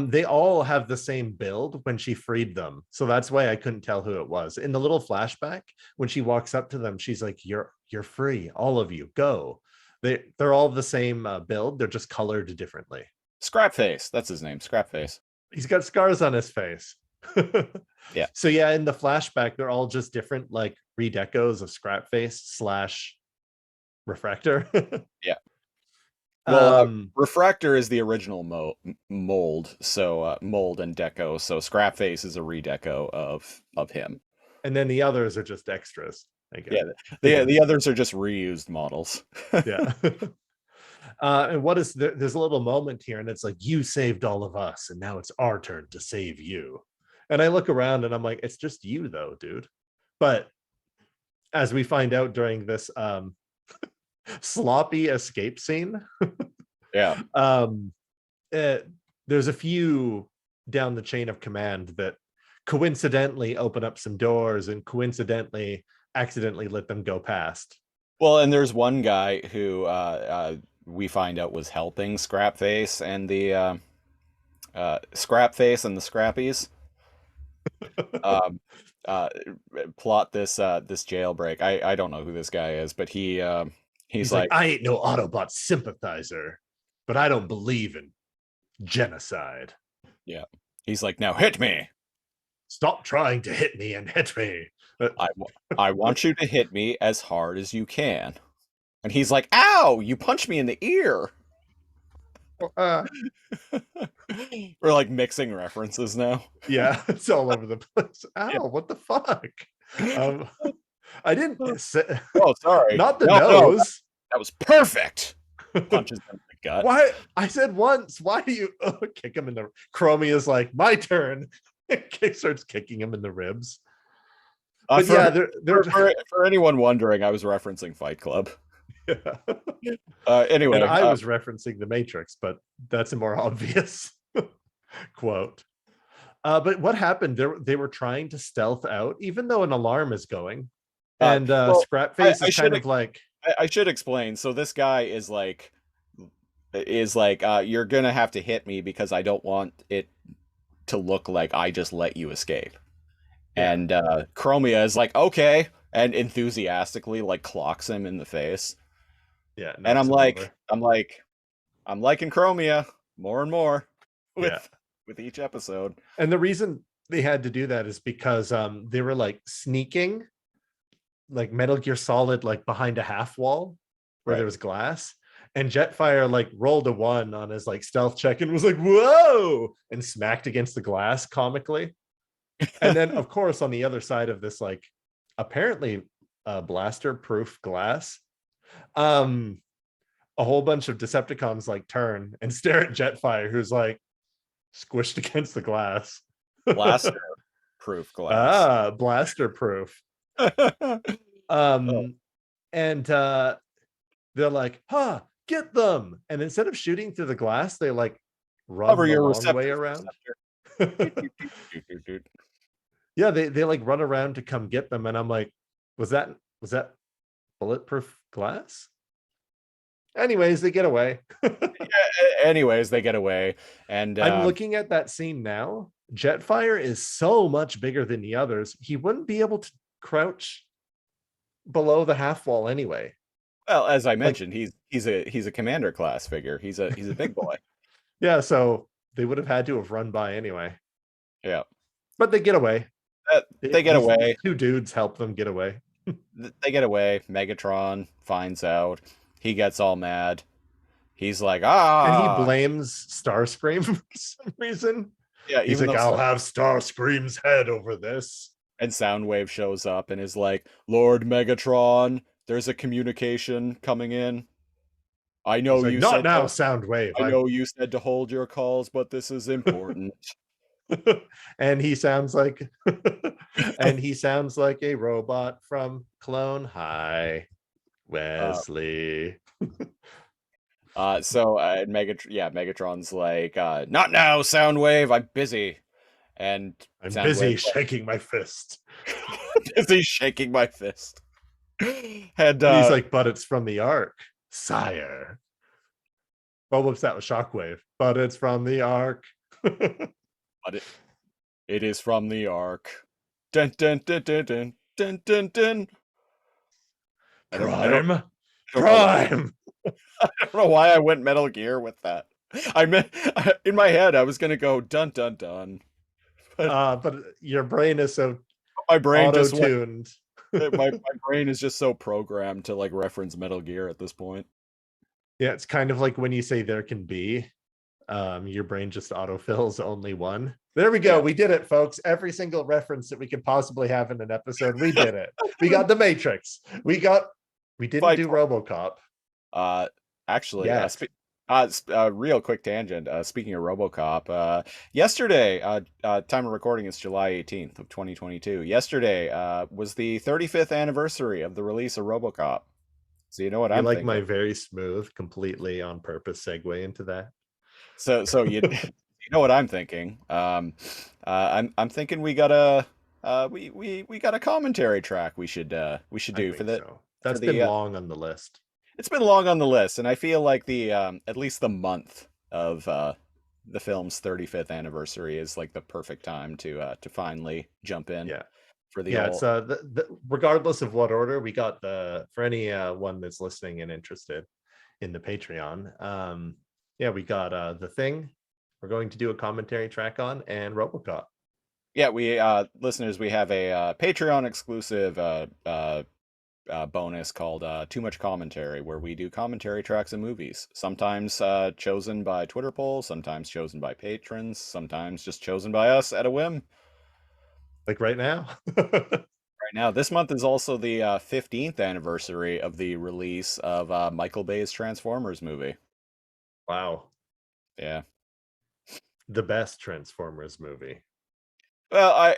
They all have the same build when she freed them. So that's why I couldn't tell who it was. In the little flashback, when she walks up to them, she's like, You're free, all of you, go. They're all the same build, they're just colored differently. Scrapface, that's his name, Scrapface. He's got scars on his face. Yeah. So yeah, in the flashback, they're all just different like redecos of Scrapface / Refractor. Yeah. Well, Um, Refractor is the original mold, so mold and deco. So Scrapface is a redeco of him. and then the others are just extras, I guess. Yeah, the others are just reused models. Yeah. And what is there's a little moment here, and it's like, you saved all of us, and now it's our turn to save you. And I look around and I'm like, it's just you though, dude. But as we find out during this sloppy escape scene, Yeah. there's a few down the chain of command that coincidentally open up some doors and coincidentally accidentally let them go past. Well, and there's one guy who we find out was helping Scrapface and the Scrapface and the Scrappies plot this jailbreak. I don't know who this guy is, but he's like, I ain't no Autobot sympathizer, but I don't believe in genocide. yeah, he's like, now hit me. Stop trying to hit me and hit me. I want you to hit me as hard as you can. And he's like, ow, you punched me in the ear. We're like mixing references now. Yeah, it's all over the place. Ow, Yeah. what the fuck? I didn't say, Oh, sorry. not the No, nose. that was perfect. Punches him in the gut. Why? I said once. Why do you kick him in the? Chromia's like, my turn. Starts kicking him in the ribs. But yeah, they're for anyone wondering, I was referencing Fight Club. yeah. Anyway, And I was referencing the Matrix, but that's a more obvious quote. But what happened? They were trying to stealth out, even though an alarm is going, and Scrapface is kind of like. I should explain. So this guy is like, you're gonna have to hit me because I don't want it to look like I just let you escape. Yeah. And Chromia is like, okay, and enthusiastically like clocks him in the face. Yeah, And I'm liking Chromia more and more with each episode. And the reason they had to do that is because they were like sneaking, like Metal Gear Solid, like behind a half wall where there was glass. And Jetfire like rolled a 1 on his like stealth check and was like, whoa, and smacked against the glass comically. And then of course on the other side of this like apparently blaster proof glass, a whole bunch of Decepticons like turn and stare at Jetfire, who's like squished against the glass. Blaster proof glass. Blaster proof. And they're like, get them. And instead of shooting through the glass, they like run the long way around. Yeah, they like run around to come get them. And I'm like, was that bulletproof glass? Anyways, they get away. Anyways, they get away. And I'm looking at that scene now. Jetfire is so much bigger than the others. He wouldn't be able to crouch below the half wall anyway. Well, as I mentioned, he's a commander class figure. He's a big boy. Yeah, so they would have had to have run by anyway. Yeah, but they get away. They get away. 2 dudes help them get away. They get away. Megatron finds out. He gets all mad. He's like, and he blames Starscream for some reason. Yeah, he's like, I'll have Starscream's head over this. And Soundwave shows up and is like, Lord Megatron, there's a communication coming in. I know like, you not said now, Soundwave. I know you said to hold your calls, but this is important. And he sounds like a robot from Clone High. Wesley. Megatron's like, not now, Soundwave, I'm busy. And I'm Soundwave's busy like, shaking my fist. busy shaking my fist. And And he's like, but it's from the Ark, sire. Oh, whoops, that was Shockwave. But it's from the Ark. but it is from the Ark. Dun dun dun dun dun dun dun dun. I don't know why. Prime. I don't know why I went Metal Gear with that. I meant in my head I was gonna go dun dun dun. But your brain is so My brain just auto-tuned. my brain is just so programmed to like reference Metal Gear at this point. Yeah, it's kind of like when you say there can be, your brain just autofills only one. There we go. Yeah. We did it, folks. Every single reference that we could possibly have in an episode, we did it. We got the Matrix. We didn't Fight do RoboCop. Actually, Yes. real quick tangent. Speaking of RoboCop, yesterday, time of recording is July 18th of 2022. Yesterday, was the 35th anniversary of the release of RoboCop. So you know what You I'm like thinking. my very smooth, completely on purpose segue into that. So you you know what I'm thinking. I'm thinking we got we got a commentary track we should I do for think the so. That's the, been long on the list. It's been long on the list, and I feel like the at least the month of the film's 35th anniversary is like the perfect time to finally jump in Yeah. for the Yeah, old. it's regardless of what order, we got for any one that's listening and interested in the Patreon. Yeah, we got The Thing. We're going to do a commentary track on, and RoboCop. Yeah, we listeners, we have a Patreon exclusive bonus called Too Much Commentary, where we do commentary tracks of movies. Sometimes chosen by Twitter polls, sometimes chosen by patrons, sometimes just chosen by us at a whim. Like right now. Right now, this month is also the 15th anniversary of the release of Michael Bay's Transformers movie. Wow. Yeah. The best Transformers movie. Well,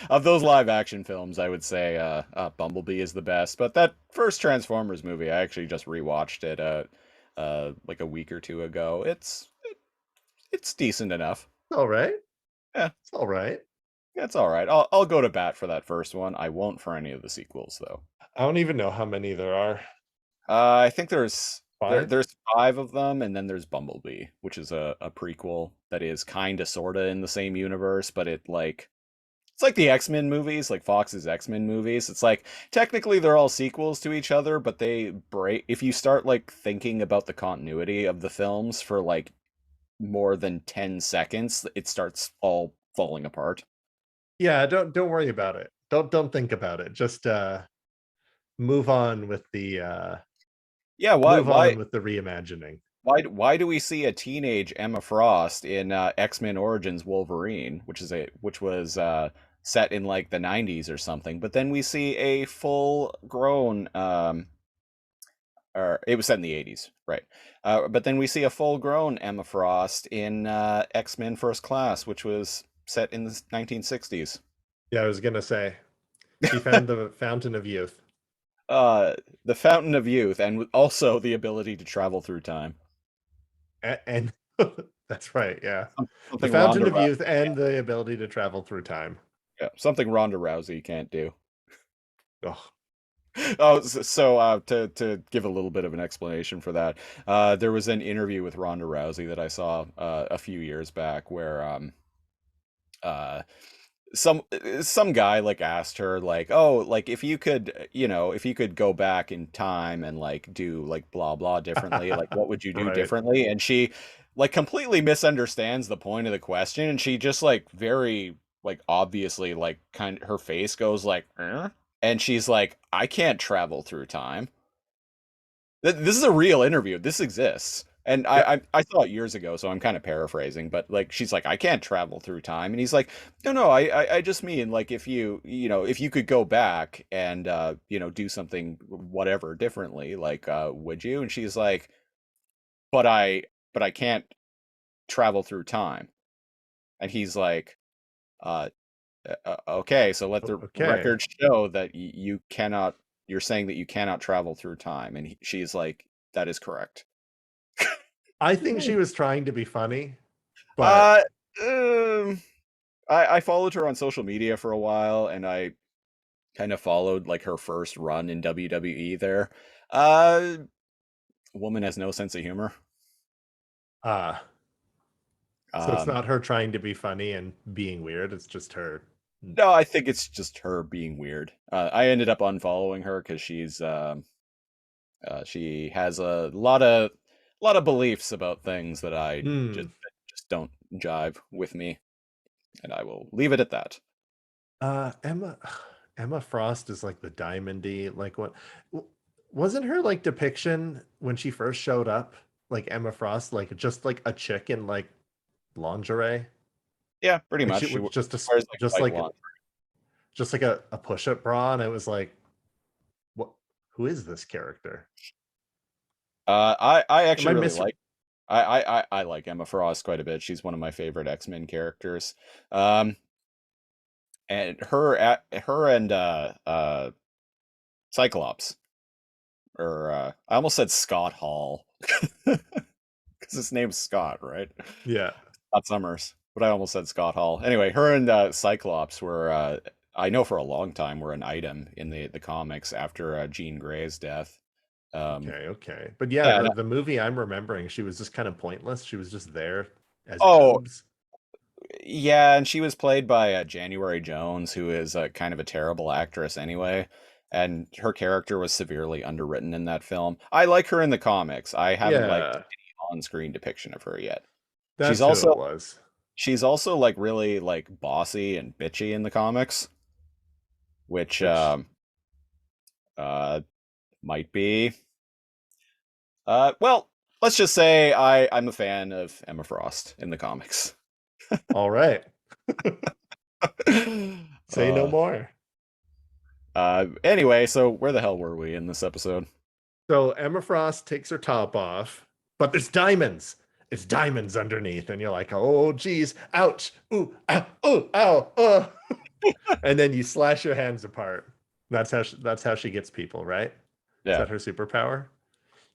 of those live action films, I would say Bumblebee is the best. But that first Transformers movie, I actually just rewatched it like a week or two ago. It's decent enough. All right. Yeah, it's all right. It's all right. I'll go to bat for that first one. I won't for any of the sequels though. I don't even know how many there are. I think there's 5? there's 5 of them, and then there's Bumblebee, which is a prequel that is kind of sorta in the same universe, but it's like the X-Men movies, like Fox's X-Men movies. It's like technically they're all sequels to each other, but they break if you start like thinking about the continuity of the films for like more than 10 seconds, it starts all falling apart. Yeah, don't worry about it. Don't think about it. Just move on with the move on with the reimagining. Why do we see a teenage Emma Frost in X-Men Origins Wolverine, which was set in like the 90s or something, but then we see a full grown or it was set in the 80s, right? But then we see a full grown Emma Frost in X-Men First Class, which was set in the 1960s. Yeah, I was gonna say she found the fountain of youth. The fountain of youth, and also the ability to travel through time. And that's right, yeah. The Something fountain Ronda of youth and the ability to travel through time. Yeah, something Ronda Rousey can't do. Oh, Oh, so to give a little bit of an explanation for that, there was an interview with Ronda Rousey that I saw a few years back where some guy like asked her like, oh, like if you could, if you could go back in time and like do like blah blah differently, like what would you do Right. differently? And she like completely misunderstands the point of the question, and she just like very like obviously like kind of her face goes like, and she's like, I can't travel through time. This is a real interview. This exists. And I saw it years ago, so I'm kind of paraphrasing, but like she's like, I can't travel through time, and he's like, no, I just mean like if if you could go back and do something whatever differently, like would you? And she's like, but I can't travel through time, and he's like, okay, so let the Okay. record show that you cannot. You're saying that you cannot travel through time, and she's like, That is correct. I think she was trying to be funny, but I followed her on social media for a while, and I kind of followed like her first run in WWE there. Woman has no sense of humor. so it's Um, not her trying to be funny and being weird. It's just her. no, I think it's just her being weird. I ended up unfollowing her because she has a lot of beliefs about things that I Hmm. just don't jive with me, and I will leave it at that. Emma Frost is like the diamondy, like what wasn't her like depiction when she first showed up, like Emma Frost, like just like a chick in like lingerie? Yeah, pretty Like much. she She was just a wears like white lawn. just like a push-up bra, and it was like, what, who is this character? I Am actually I really mis like. I like Emma Frost quite a bit. She's one of my favorite X-Men characters. Um, and her and Cyclops, or I almost said Scott Hall because his name's Scott, right? Yeah. Scott Summers, but I almost said Scott Hall. Anyway, her and Cyclops were, I know for a long time, were an item in the comics after Jean Grey's death. Okay. But yeah, Yeah. the movie I'm remembering, she was just kind of pointless. She was just there as Oh, boobs. yeah, and she was played by January Jones, who is kind of a terrible actress anyway. And her character was severely underwritten in that film. I like her in the comics. I haven't liked Yeah, any on-screen depiction of her yet. She's that's who also it was. she's also like really like bossy and bitchy in the comics, which Which uh might be well, let's just say I'm a fan of Emma Frost in the comics. all right. Say no uh more. Anyway, so where the hell were we in this episode? So Emma Frost takes her top off, but there's diamonds. It's diamonds underneath, and you're like, oh geez, ouch, ooh, ow, ooh, ow, and then you slash your hands apart. That's how she gets people, right? Is Yeah, that her superpower?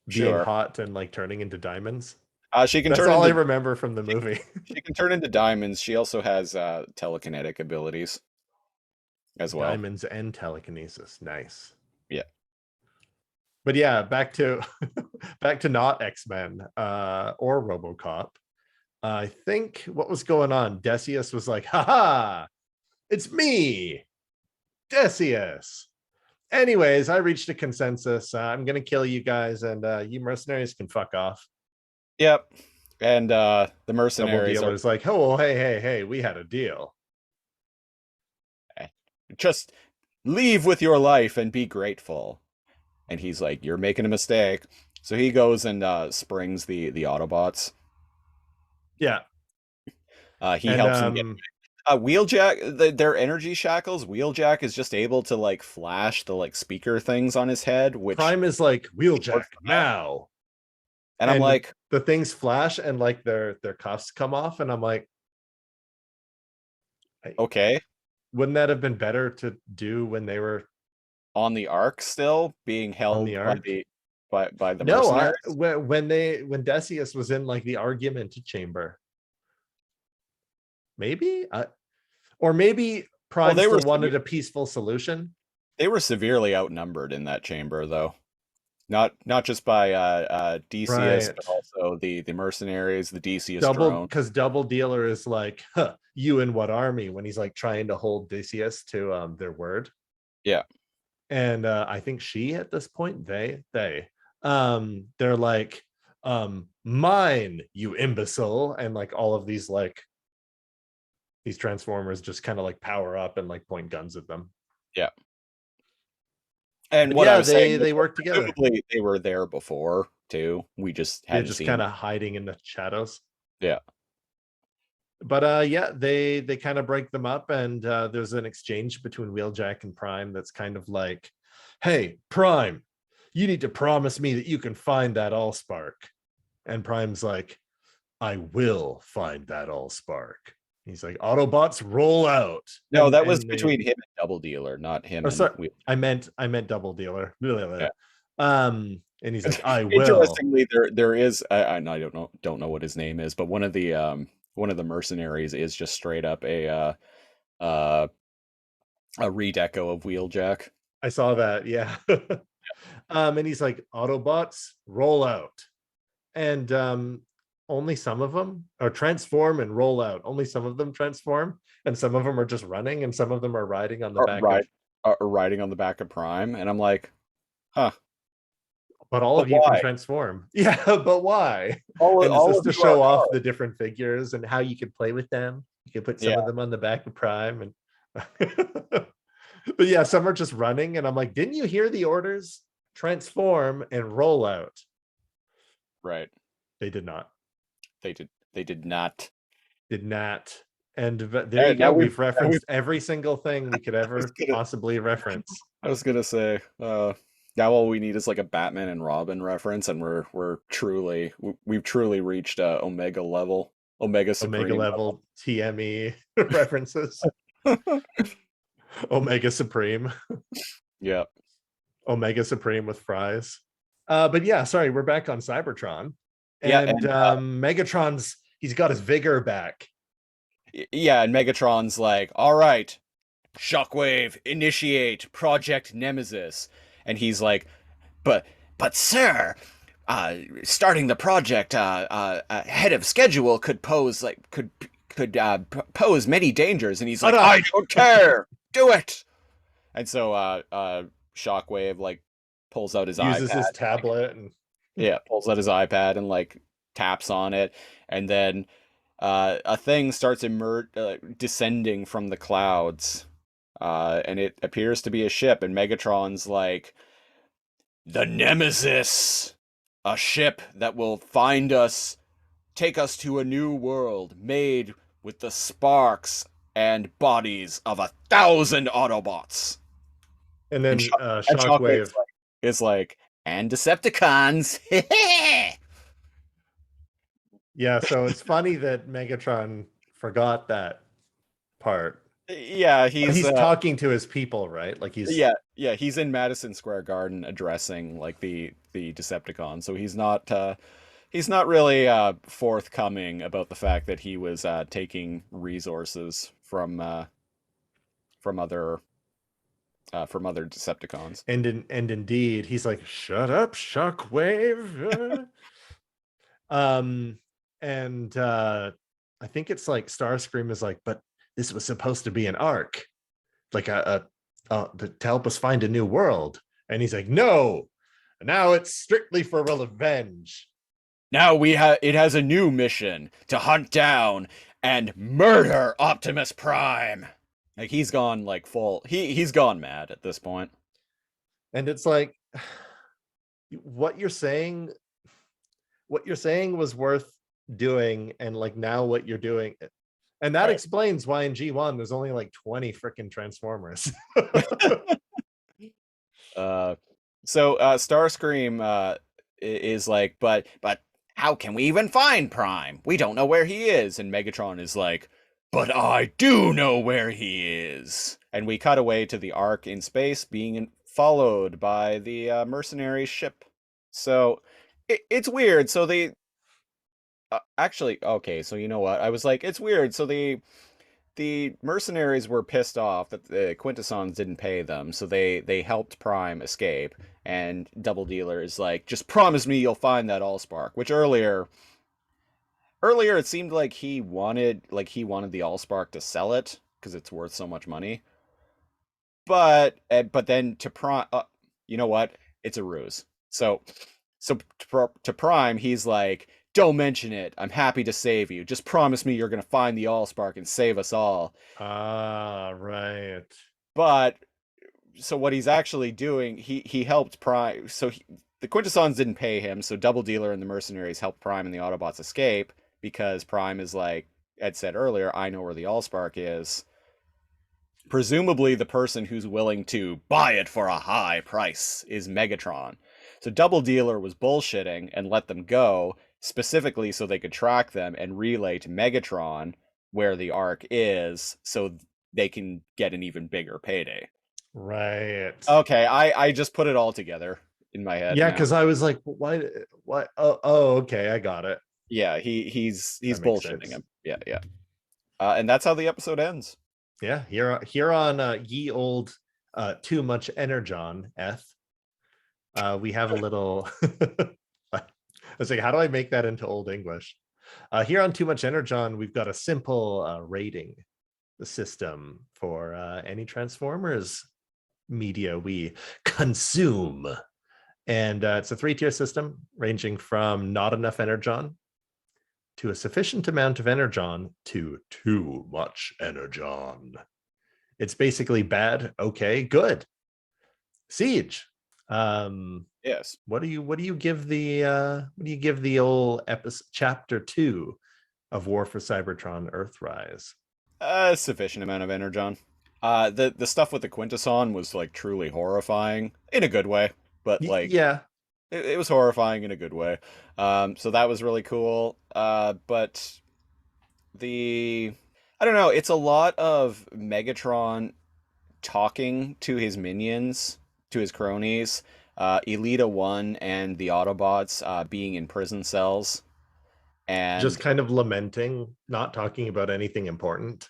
Being sure. hot and like turning into diamonds. She can That's turn all I into remember from the movie. she can turn into diamonds. She also has telekinetic abilities as well. Diamonds and telekinesis. Nice. Yeah. But yeah, back to back to not X-Men or RoboCop. I think what was going on, Decius was like, haha, it's me, Decius. Anyways, I reached a consensus. I'm gonna kill you guys, and you mercenaries can fuck off. Yep. And the Double mercenaries are dealer's like, oh, hey, we had a deal. just leave with your life and be grateful. And he's like, you're making a mistake. So he goes and springs the Autobots. Yeah. He And helps them get Wheeljack, their energy shackles. Wheeljack is just able to like flash the like speaker things on his head, which Prime is like, Wheeljack works now. and I'm like, the things flash and like their cuffs come off, and I'm like, okay, wouldn't that have been better to do when they were on the Ark still being held the by Ark? the No, mercenaries. when Decius was in like the argument chamber, maybe, or maybe Prime they were still wanted a peaceful solution. They were severely outnumbered in that chamber, though. Not just by Decius, Right. but also the mercenaries, the Decius Double, drone. because Double Dealer is like, huh, you in what army, when he's like trying to hold Decius to their word. Yeah. And I think she at this point, they're like, mine, you imbecile, and like all of these like these transformers just kind of like power up and like point guns at them. Yeah. And But what yeah, I was saying, they work together. presumably they were there before too. We just They're hadn't just seen kind them. of hiding in the shadows. Yeah. But yeah, they kind of break them up, and there's an exchange between Wheeljack and Prime that's kind of like, hey, Prime, you need to promise me that you can find that Allspark. And Prime's like, I will find that Allspark. He's like, Autobots, roll out. No, that was and between him and Double Dealer, not him Oh, and sorry, Wheel. I meant Double Dealer. Yeah. And he's like, I will. Interestingly, there is I don't know what his name is, but one of the mercenaries is just straight up uh a redeco of Wheeljack. I saw that. Yeah. And he's like, Autobots, roll out. And only some of them are transform and roll out. Only some of them transform, and some of them are just running, and some of them are riding on the back Riding on the back of Prime, and I'm like, huh. but all But of you can why? transform. Yeah, but why? All And of this is to you show are off the different figures and how you could play with them. You could put some Yeah. of them on the back of Prime, and but yeah, some are just running, and I'm like, didn't you hear the orders? Transform and roll out. right. They did not. They did not. Did not. And there you now go. we've- We've referenced every single thing we could ever gonna- possibly reference. I was gonna say, now all we need is like a Batman and Robin reference, and we've truly reached Omega level, Omega Supreme Omega level TME references. Omega Supreme. Yeah. Omega Supreme with fries. But yeah, sorry, we're back on Cybertron. Yeah, And Megatron's, he's got his vigor back. Yeah, and Megatron's like, all right, Shockwave, initiate Project Nemesis. And he's like, but sir, starting the project ahead of schedule could pose pose many dangers. And he's like, I don't care, do it. And so Shockwave like pulls out his Uses iPad, his tablet and pulls out his iPad and like taps on it, and then a thing starts descending from the clouds, and it appears to be a ship, and Megatron's like, the Nemesis, a ship that will find us, take us to a new world made with the sparks and bodies of 1,000 Autobots. and then And Shockwave. Is like, and Decepticons. Yeah, so it's funny that Megatron forgot that part. Yeah, He's talking to his people, right? Like he's he's in Madison Square Garden addressing like the Decepticons. So he's not really forthcoming about the fact that he was taking resources from other Decepticons. and indeed he's like, shut up, Shockwave. And I think it's like Starscream is like, but this was supposed to be an arc, like to help us find a new world. And he's like, no, now it's strictly for revenge. Now it has a new mission to hunt down and murder Optimus Prime. Like he's gone like full. He's gone mad at this point. And it's like, what you're saying was worth doing, and like now what you're doing, and that explains why in G1 there's only like 20 freaking Transformers. So Starscream is like, but how can we even find Prime? We don't know where he is. And Megatron is like, but I do know where he is. And we cut away to the Ark in space being followed by the mercenary ship. So it's weird. So they actually, okay, so you know what? I was like, it's weird. So the mercenaries were pissed off that the Quintessons didn't pay them, so they helped Prime escape. And Double Dealer is like, just promise me you'll find that Allspark. Which earlier it seemed like he wanted the Allspark to sell it because it's worth so much money. But then to Prime, you know what? It's a ruse. So to Prime, he's like, don't mention it. I'm happy to save you. Just promise me you're going to find the Allspark and save us all. Ah, right. But so what he's actually doing, he helped Prime. So the Quintessons didn't pay him. So Double Dealer and the mercenaries helped Prime and the Autobots escape because Prime is like Ed said earlier, I know where the Allspark is. Presumably the person who's willing to buy it for a high price is Megatron. So Double Dealer was bullshitting and let them go, specifically so they could track them and relay to Megatron where the Ark is so they can get an even bigger payday. Right. Okay, I just put it all together. in my head. Yeah, now. because I was like, why? Okay, I got it. Yeah, he's That makes bullshitting sense. him. Yeah. And that's how the episode ends. Yeah, here on ye old too much energon we have a little I was like, how do I make that into old English? Here on Too Much Energon, we've got a simple rating system for any Transformers media we consume. And it's a 3-tier system ranging from not enough energon to a sufficient amount of energon to too much energon. It's basically bad, okay, good. Siege. Yes. What do you give the old episode chapter 2 of War for Cybertron Earthrise? Sufficient amount of energon. The stuff with the Quintesson was like truly horrifying in a good way, but like Yeah, it was horrifying in a good way. So that was really cool. But I don't know, it's a lot of Megatron talking to his minions, to his cronies, Elita 1 and the Autobots being in prison cells. And just kind of lamenting, not talking about anything important.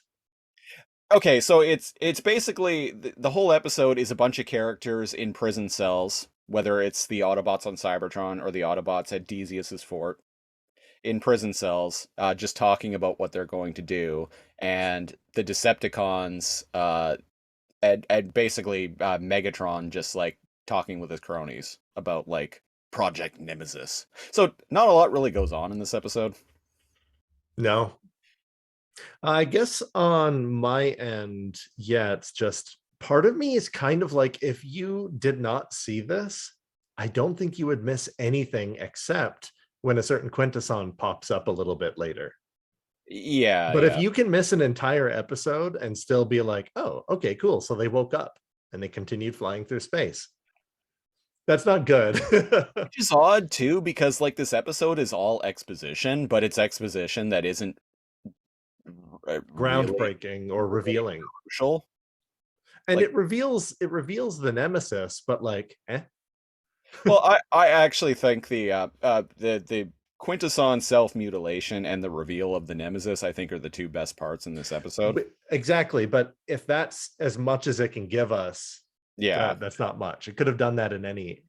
okay, so it's basically the whole episode is a bunch of characters in prison cells, whether it's the Autobots on Cybertron or the Autobots at Decius's fort, in prison cells, just talking about what they're going to do, and the Decepticons, and basically Megatron just like talking with his cronies about like Project Nemesis. So not a lot really goes on in this episode. No, I guess on my end, yeah, it's just part of me is kind of like, if you did not see this, I don't think you would miss anything except when a certain Quintesson pops up a little bit later. Yeah, But yeah. if you can miss an entire episode and still be like, oh, okay, cool. So they woke up and they continued flying through space. That's not good. Which is odd too, because like this episode is all exposition, but it's exposition that isn't really Groundbreaking or revealing. crucial. And Like- it reveals the nemesis, but like, Well, I actually think the Quintesson self-mutilation and the reveal of the Nemesis, I think, are the two best parts in this episode. Exactly. But if that's as much as it can give us, Yeah, that's not much. It could have done that in any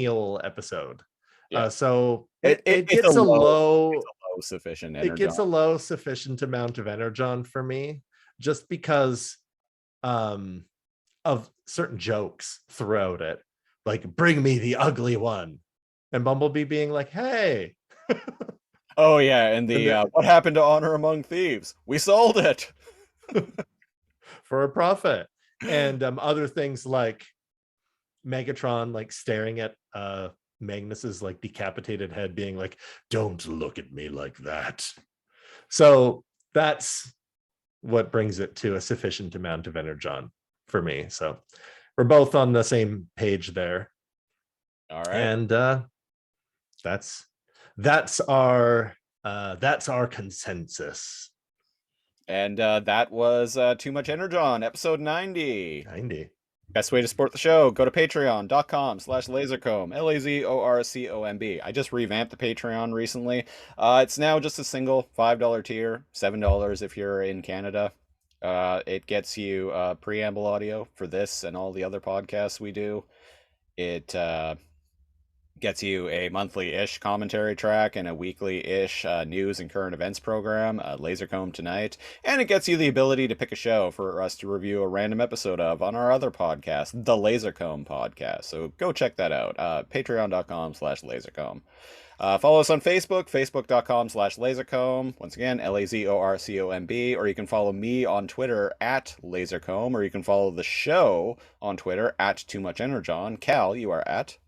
old episode. Yeah. So It- it it's gets a a low- low, low sufficient it energy. gets a low sufficient amount of energon for me, just because of certain jokes throughout it, like bring me the ugly one, and Bumblebee being like, hey. Oh yeah, and And then- what happened to Honor Among Thieves? We sold it. For a profit. And other things like Megatron like staring at Magnus's like decapitated head, being like, don't look at me like that. So that's what brings it to a sufficient amount of energon for me. So we're both on the same page there. All right. And that's our consensus. And that was Too Much Energon, episode 90. 90. Best way to support the show, go to patreon.com/lasercomb, LAZORCOMB. I just revamped the Patreon recently. It's now just a single $5 tier, $7 if you're in Canada. It gets you preamble audio for this and all the other podcasts we do. It gets you a monthly-ish commentary track and a weekly-ish news and current events program, Lasercomb Tonight, and it gets you the ability to pick a show for us to review a random episode of on our other podcast, the Lasercomb Podcast. So go check that out, patreon.com/lasercomb. Follow us on Facebook, facebook.com/lasercomb. Once again, LAZORCOMB, or you can follow me on Twitter at Lasercomb, or you can follow the show on Twitter at Too Much Energon. Cal, you are at?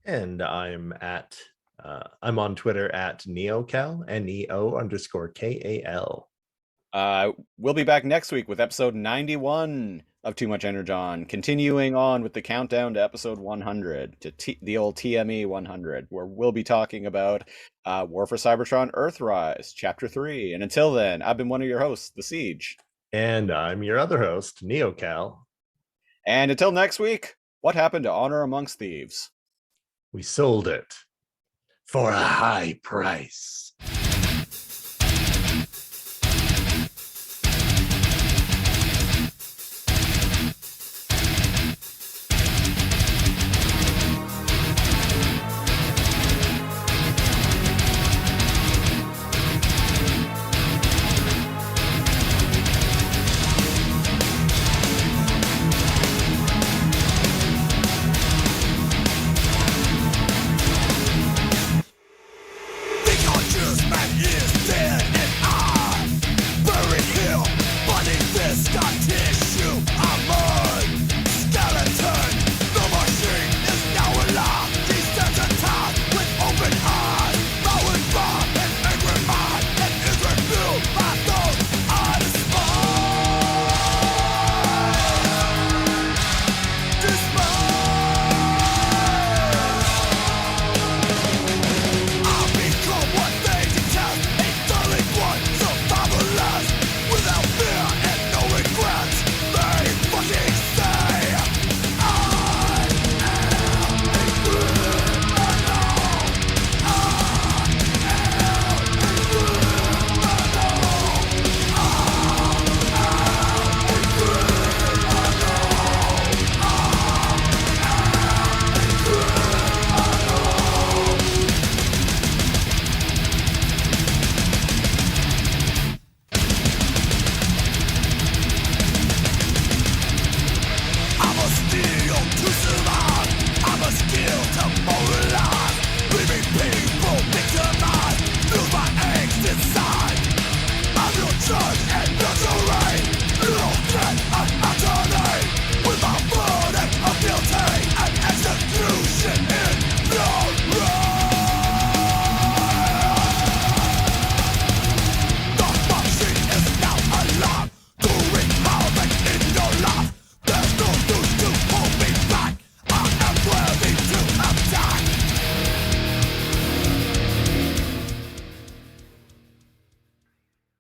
And I'm on Twitter at NeoCal, NEO_KAL. We'll be back next week with episode 91 of Too Much Energon, continuing on with the countdown to episode 100, to the old TME 100, where we'll be talking about War for Cybertron Earthrise, Chapter 3. And until then, I've been one of your hosts, The Siege. And I'm your other host, NeoCal. And until next week, what happened to Honor Amongst Thieves? We sold it for a high price.